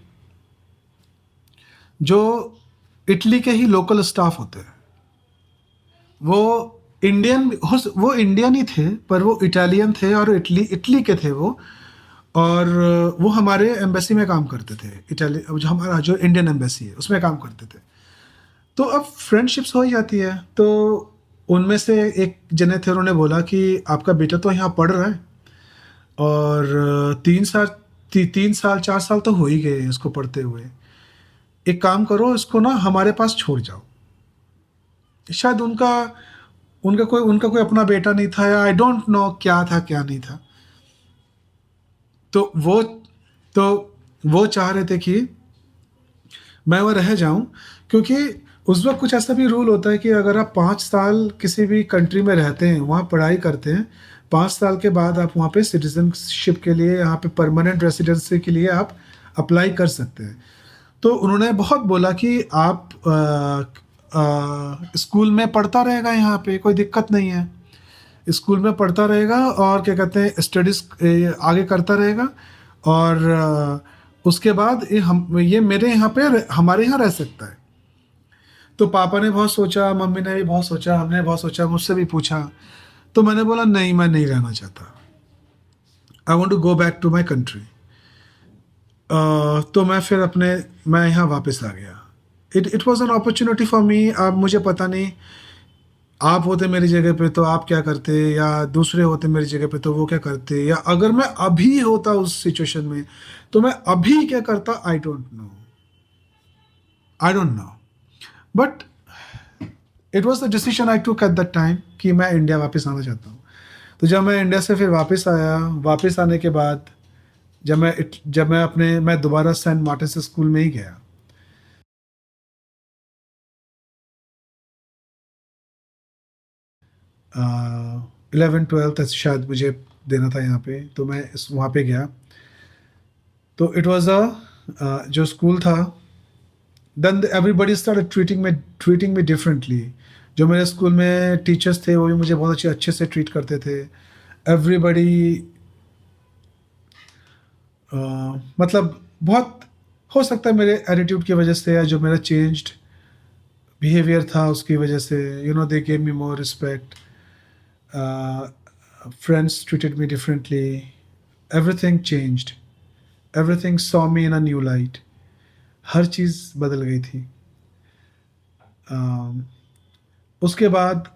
जो इटली के ही लोकल स्टाफ होते हैं। वो वो इंडियन ही थे, पर वो इटालियन थे और इटली इटली के थे वो। और वो हमारे एम्बेसी में काम करते थे, इटाली जो हमारा जो इंडियन एम्बेसी है उसमें काम करते थे। तो अब फ्रेंडशिप्स हो ही जाती है। तो उनमें से एक जने थे, उन्होंने बोला कि आपका बेटा तो यहाँ पढ़ रहा है, और 3 साल 4 साल तो हो ही गए इसको पढ़ते हुए, एक काम करो इसको ना हमारे पास छोड़ जाओ। शायद उनका कोई अपना बेटा नहीं था, या आई डोंट नो क्या था क्या नहीं था। तो तो वो चाह रहे थे कि मैं वहाँ रह जाऊँ, क्योंकि उस वक्त कुछ ऐसा भी रूल होता है कि अगर आप 5 साल किसी भी कंट्री में रहते हैं, वहाँ पढ़ाई करते हैं, 5 साल के बाद आप वहाँ पे सिटीजनशिप के लिए, यहाँ पे परमानेंट रेसिडेंसी के लिए आप अप्लाई कर सकते हैं। तो उन्होंने बहुत बोला कि आप स्कूल में पढ़ता रहेगा, यहाँ पे कोई दिक्कत नहीं है, स्कूल में पढ़ता रहेगा और क्या कहते हैं स्टडीज़ आगे करता रहेगा, और उसके बाद ये मेरे यहाँ पे हमारे यहाँ रह सकता है। तो पापा ने बहुत सोचा, मम्मी ने भी बहुत सोचा, हमने बहुत सोचा, मुझसे भी पूछा। तो मैंने बोला नहीं, मैं नहीं रहना चाहता, I want to go back to my country. तो मैं यहाँ वापस आ गया। It was an opportunity for me. अब मुझे पता नहीं, आप होते मेरी जगह पे तो आप क्या करते, या दूसरे होते मेरी जगह पे तो वो क्या करते, या अगर मैं अभी होता उस सिचुएशन में तो मैं अभी क्या करता, I don't know, I don't know. But it was the decision I टूक एट दैट टाइम कि मैं इंडिया वापस आना चाहता हूँ। तो जब मैं इंडिया से फिर वापस आया, वापस आने के बाद मैं दोबारा सेंट मार्टिन से स्कूल में ही गया। 11 12 शायद मुझे देना था यहाँ पे, तो मैं इस वहाँ पे गया। तो इट वाज़ जो स्कूल था, then everybody started treating me differently. जो मेरे स्कूल में टीचर्स थे वो भी मुझे बहुत अच्छे अच्छे से ट्रीट करते थे। एवरीबडी मतलब बहुत, हो सकता है मेरे एटीट्यूड की वजह से या जो मेरा चेंज्ड बिहेवियर था उसकी वजह से, they gave me more respect, friends treated me differently, everything changed, everything saw me in a new light. हर चीज़ बदल गई थी। um, उसके बाद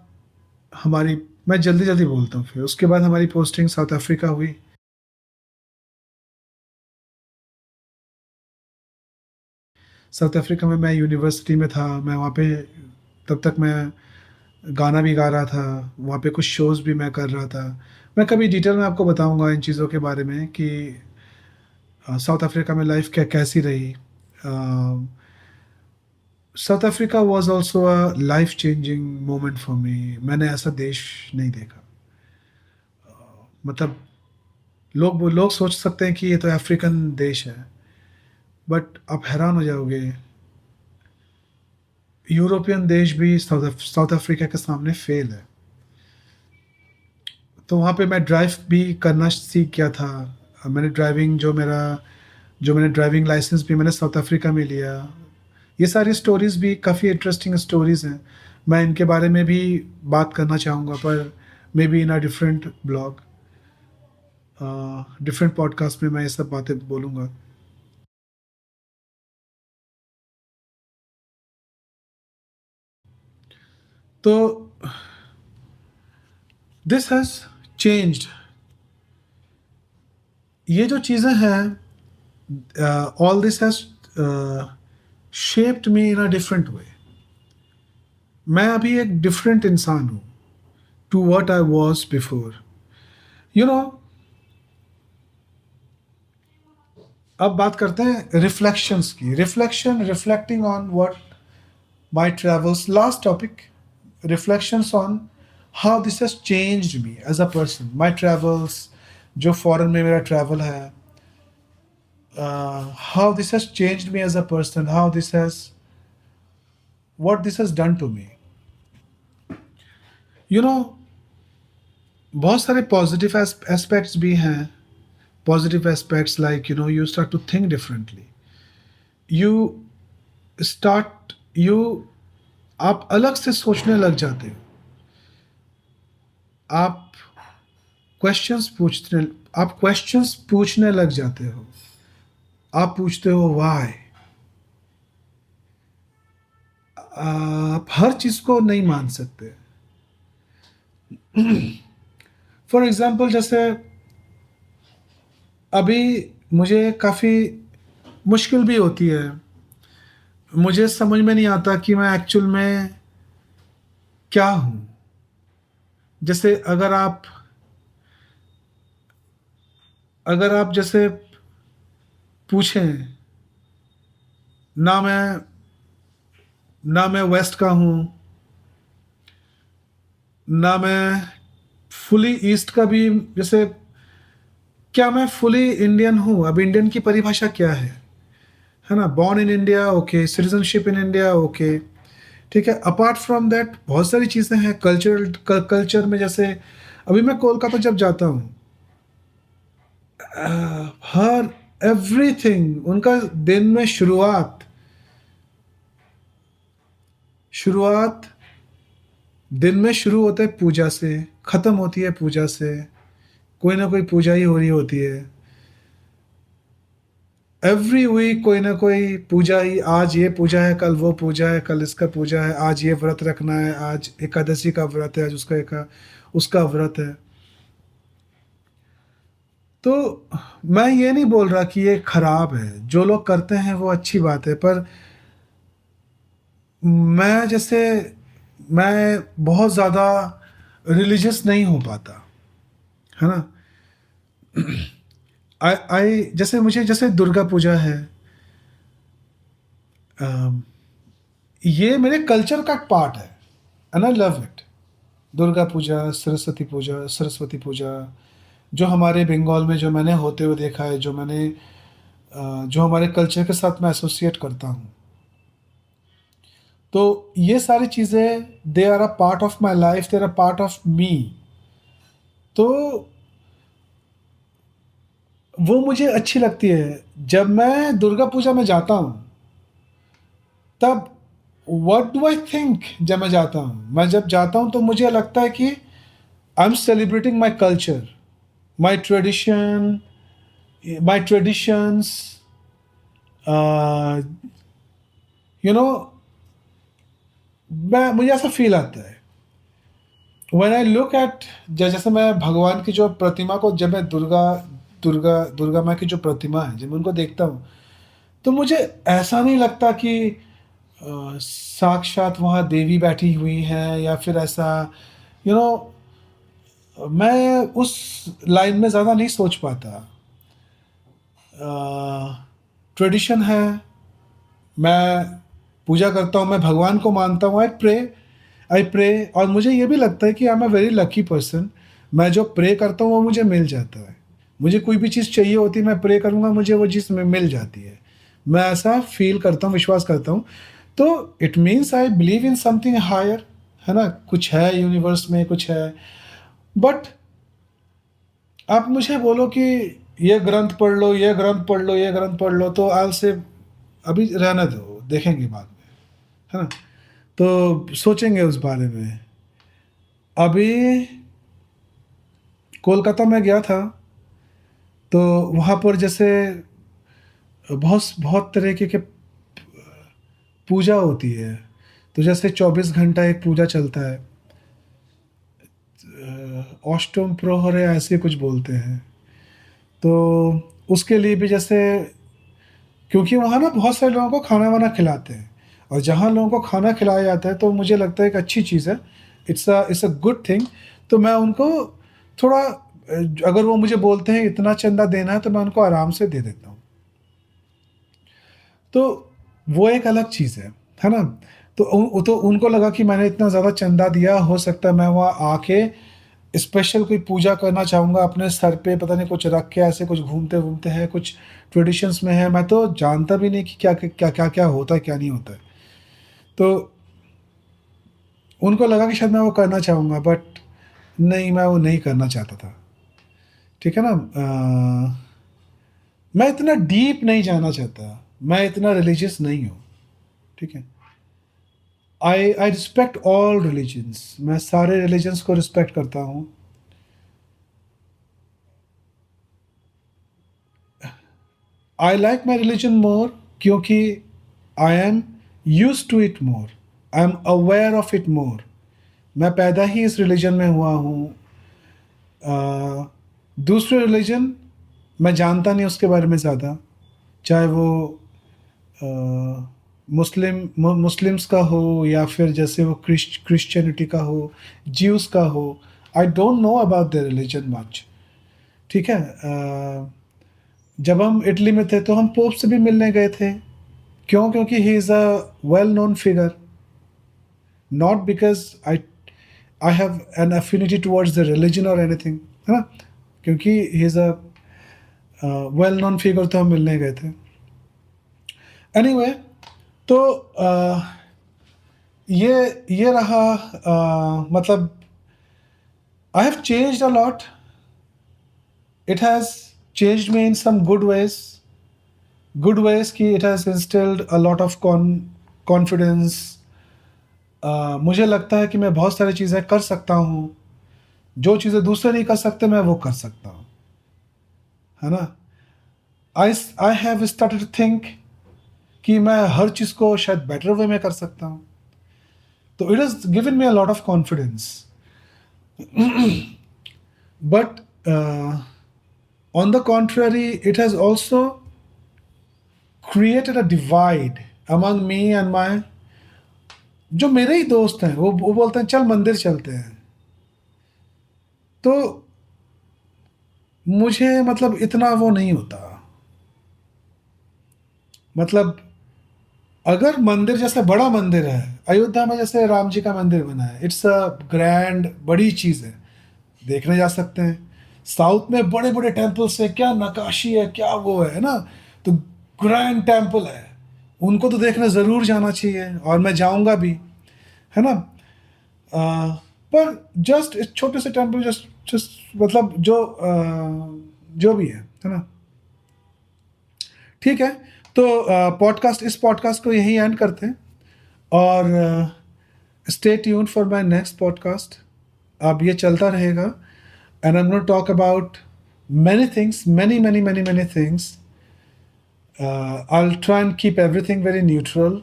हमारी, मैं जल्दी जल्दी बोलता हूँ, फिर उसके बाद हमारी पोस्टिंग साउथ अफ्रीका हुई। साउथ अफ्रीका में मैं यूनिवर्सिटी में था, मैं वहाँ पे, तब तक मैं गाना भी गा रहा था, वहाँ पे कुछ शोज़ भी मैं कर रहा था। मैं कभी डिटेल में आपको बताऊँगा इन चीज़ों के बारे में कि साउथ अफ्रीका में लाइफ कैसी रही। South Africa was also a life changing moment for me. मैंने ऐसा देश नहीं देखा। मतलब लोग सोच सकते हैं कि ये तो अफ्रीकन देश है, बट आप हैरान हो जाओगे, यूरोपियन देश भी साउथ अफ्रीका के सामने फेल है। तो वहाँ पे मैं ड्राइव भी करना सीख गया था। मैंने ड्राइविंग लाइसेंस भी मैंने साउथ अफ्रीका में लिया। ये सारी स्टोरीज़ भी काफ़ी इंटरेस्टिंग स्टोरीज़ हैं। मैं इनके बारे में भी बात करना चाहूँगा, पर may be in a different blog, different podcast में मैं ये सब बातें बोलूँगा। तो दिस हैज़ चेंज्ड, ये जो चीज़ें हैं, all this has shaped me in a different way. मैं अभी एक डिफरेंट इंसान हूँ to what I was before. You know अब बात करते हैं रिफ्लेक्शंस की। Reflecting on what my travels, last topic, reflections on how this has changed me as a person, my travels, जो फॉरेन में मेरा ट्रैवल है, how this has changed me as a person, how this has, what this has done to me. You know बहुत सारे पॉजिटिव एस्पेक्ट्स भी हैं। Positive aspects like, you start to think differently, you start you आप अलग से सोचने लग जाते हो। आप क्वेश्चंस पूछने लग जाते हो। आप पूछते हो वाई। आप हर चीज को नहीं मान सकते। फॉर एग्जाम्पल, जैसे अभी मुझे काफ़ी मुश्किल भी होती है, मुझे समझ में नहीं आता कि मैं एक्चुअल में क्या हूँ। जैसे अगर आप जैसे पूछें, ना मैं ना मैं वेस्ट का हूँ, ना मैं फुली ईस्ट का भी। जैसे क्या मैं फुली इंडियन हूँ? अब इंडियन की परिभाषा क्या है ना? Born in India, okay, citizenship in India, okay, ठीक है। अपार्ट फ्रॉम दैट बहुत सारी चीज़ें हैं कल्चर में। जैसे अभी मैं कोलकाता जब जाता हूँ, हर एवरीथिंग उनका, दिन में शुरुआत दिन में शुरू होता है पूजा से, ख़त्म होती है पूजा से। कोई ना कोई पूजा ही हो रही होती है। एवरी वीक कोई ना कोई पूजा ही, आज ये पूजा है, कल वो पूजा है, कल इसका पूजा है, आज ये व्रत रखना है, आज एकादशी का व्रत है, आज उसका व्रत है। तो मैं ये नहीं बोल रहा कि ये खराब है, जो लोग करते हैं वो अच्छी बात है, पर मैं जैसे मैं बहुत ज़्यादा रिलीजियस नहीं हो पाता, है ना। आई आई जैसे मुझे, जैसे दुर्गा पूजा है, अम, ये मेरे कल्चर का पार्ट है, and I love it. Durga Puja, Saraswati Puja, जो हमारे बंगाल में जो मैंने होते हुए देखा है, जो हमारे कल्चर के साथ मैं एसोसिएट करता हूँ। तो ये सारी चीज़ें they are a part of my life, they are a part of me. तो वो मुझे अच्छी लगती है। जब मैं दुर्गा पूजा में जाता हूँ, तब व्हाट डू आई थिंक जब मैं जाता हूँ? मैं जब जाता हूँ तो मुझे लगता है कि I am celebrating my culture, my tradition, my traditions, you know, मैं मुझे ऐसा फील आता है। व्हेन आई लुक एट, जैसे मैं भगवान की जो प्रतिमा को, जब मैं दुर्गा माँ की जो प्रतिमा है, जब मैं उनको देखता हूँ, तो मुझे ऐसा नहीं लगता कि साक्षात वहाँ देवी बैठी हुई हैं या फिर ऐसा, यू you नो मैं उस लाइन में ज़्यादा नहीं सोच पाता। ट्रेडिशन है, मैं पूजा करता हूँ, मैं भगवान को मानता हूँ, आई प्रे। और मुझे ये भी लगता है कि I am a very lucky person. मैं जो प्रे करता हूँ वो मुझे मिल जाता है। मुझे कोई भी चीज़ चाहिए होती है, मैं प्रे करूँगा, मुझे वो चीज़ मिल जाती है। मैं ऐसा फील करता हूँ, विश्वास करता हूँ। तो it means I believe in something higher, है ना? कुछ है यूनिवर्स में, कुछ है। बट आप मुझे बोलो कि ये ग्रंथ पढ़ लो, ये ग्रंथ पढ़ लो, ये ग्रंथ पढ़ लो, तो आज से अभी रहने दो, देखेंगे बाद में, है ना? तो सोचेंगे उस बारे में। अभी कोलकाता में गया था, तो वहाँ पर जैसे बहुत बहुत तरीके के पूजा होती है। तो जैसे 24 घंटा एक पूजा चलता है, अष्टम प्रहर है, ऐसे कुछ बोलते हैं। तो उसके लिए भी जैसे, क्योंकि वहाँ ना बहुत सारे लोगों को खाना वाना खिलाते हैं, और जहाँ लोगों को खाना खिलाया जाता है तो मुझे लगता है एक अच्छी चीज़ है। It's a good thing. तो मैं उनको थोड़ा, अगर वो मुझे बोलते हैं इतना चंदा देना है, तो मैं उनको आराम से दे देता हूँ। तो वो एक अलग चीज़ है ना? तो उनको लगा कि मैंने इतना ज़्यादा चंदा दिया, हो सकता है मैं वहाँ आके स्पेशल कोई पूजा करना चाहूँगा, अपने सर पे पता नहीं कुछ रख के ऐसे कुछ घूमते घूमते हैं, कुछ ट्रेडिशंस में है, मैं तो जानता भी नहीं कि क्या क्या क्या क्या होता है, क्या नहीं होता है। तो उनको लगा कि शायद मैं वो करना चाहूँगा, बट नहीं, मैं वो नहीं करना चाहता था। ठीक है ना? मैं इतना डीप नहीं जाना चाहता, मैं इतना रिलीजियस नहीं हूँ। ठीक है? आई रिस्पेक्ट ऑल रिलीजन्स, मैं सारे रिलीजन्स को रिस्पेक्ट करता हूँ। I like my religion more, क्योंकि I am use to it more, I am aware of it more. मैं पैदा ही इस रिलीजन में हुआ हूँ। दूसरे रिलीजन मैं जानता नहीं उसके बारे में ज़्यादा, चाहे वो मुस्लिम्स का हो, या फिर जैसे वो क्रिश्चियनिटी का हो, ज्यूस का हो। I don't know about the religion much. ठीक है? जब हम इटली में थे तो हम पोप से भी मिलने गए थे। क्यों? क्योंकि he is a well known figure, not because I have an affinity towards the religion और एनीथिंग, है ना? क्योंकि he is a well known figure, तो हम मिलने गए थे। एनीवे, तो ये रहा, मतलब I have changed a lot. It has changed me in some good ways कि it has instilled a lot of confidence। मुझे लगता है कि मैं बहुत सारी चीज़ें कर सकता हूँ, जो चीज़ें दूसरे नहीं कर सकते मैं वो कर सकता हूँ, है ना? I have started to think कि मैं हर चीज़ को शायद बेटर वे में कर सकता हूँ। तो it has given me a lot of confidence. But on the contrary, it has also created a divide among me and my, जो मेरे ही दोस्त हैं, वो बोलते हैं चल मंदिर चलते हैं। तो मुझे मतलब इतना वो नहीं होता। मतलब अगर मंदिर जैसे बड़ा मंदिर है अयोध्या में, जैसे राम जी का मंदिर बना है, इट्स अ ग्रैंड, बड़ी चीज़ है, देखने जा सकते हैं। साउथ में बड़े बड़े टेम्पल्स है, क्या नकाशी है, क्या वो है ना, तो ग्रैंड टेम्पल है, उनको तो देखने ज़रूर जाना चाहिए, और मैं जाऊंगा भी, है ना। पर जस्ट इस छोटे से टेम्पल, जस्ट जस्ट मतलब जो भी है ना। ठीक है, तो इस पॉडकास्ट को यही एंड करते हैं, और stay tune for my next podcast. अब ये चलता रहेगा, and I am gonna talk about many things, many many many many things. I try and keep everything very neutral,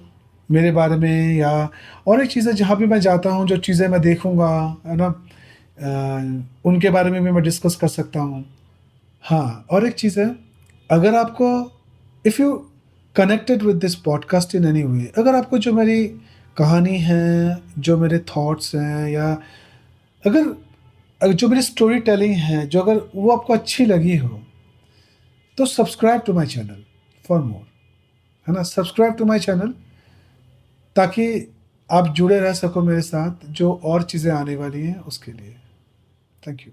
मेरे बारे में, या और एक चीज़ है जहाँ भी मैं जाता हूँ, जो चीज़ें मैं देखूँगा, है ना, उनके बारे में भी मैं डिस्कस कर सकता हूँ। हाँ, और एक चीज़ है, अगर आपको, if you connected with this podcast in any way, अगर आपको जो मेरी कहानी है, जो मेरे थॉट्स हैं, या जो मेरी स्टोरी टेलिंग है, जो अगर वो आपको अच्छी लगी हो, तो subscribe to my channel for more, है ना, सब्सक्राइब टू माई चैनल, ताकि आप जुड़े रह सको मेरे साथ, जो और चीज़ें आने वाली हैं उसके लिए। Thank you.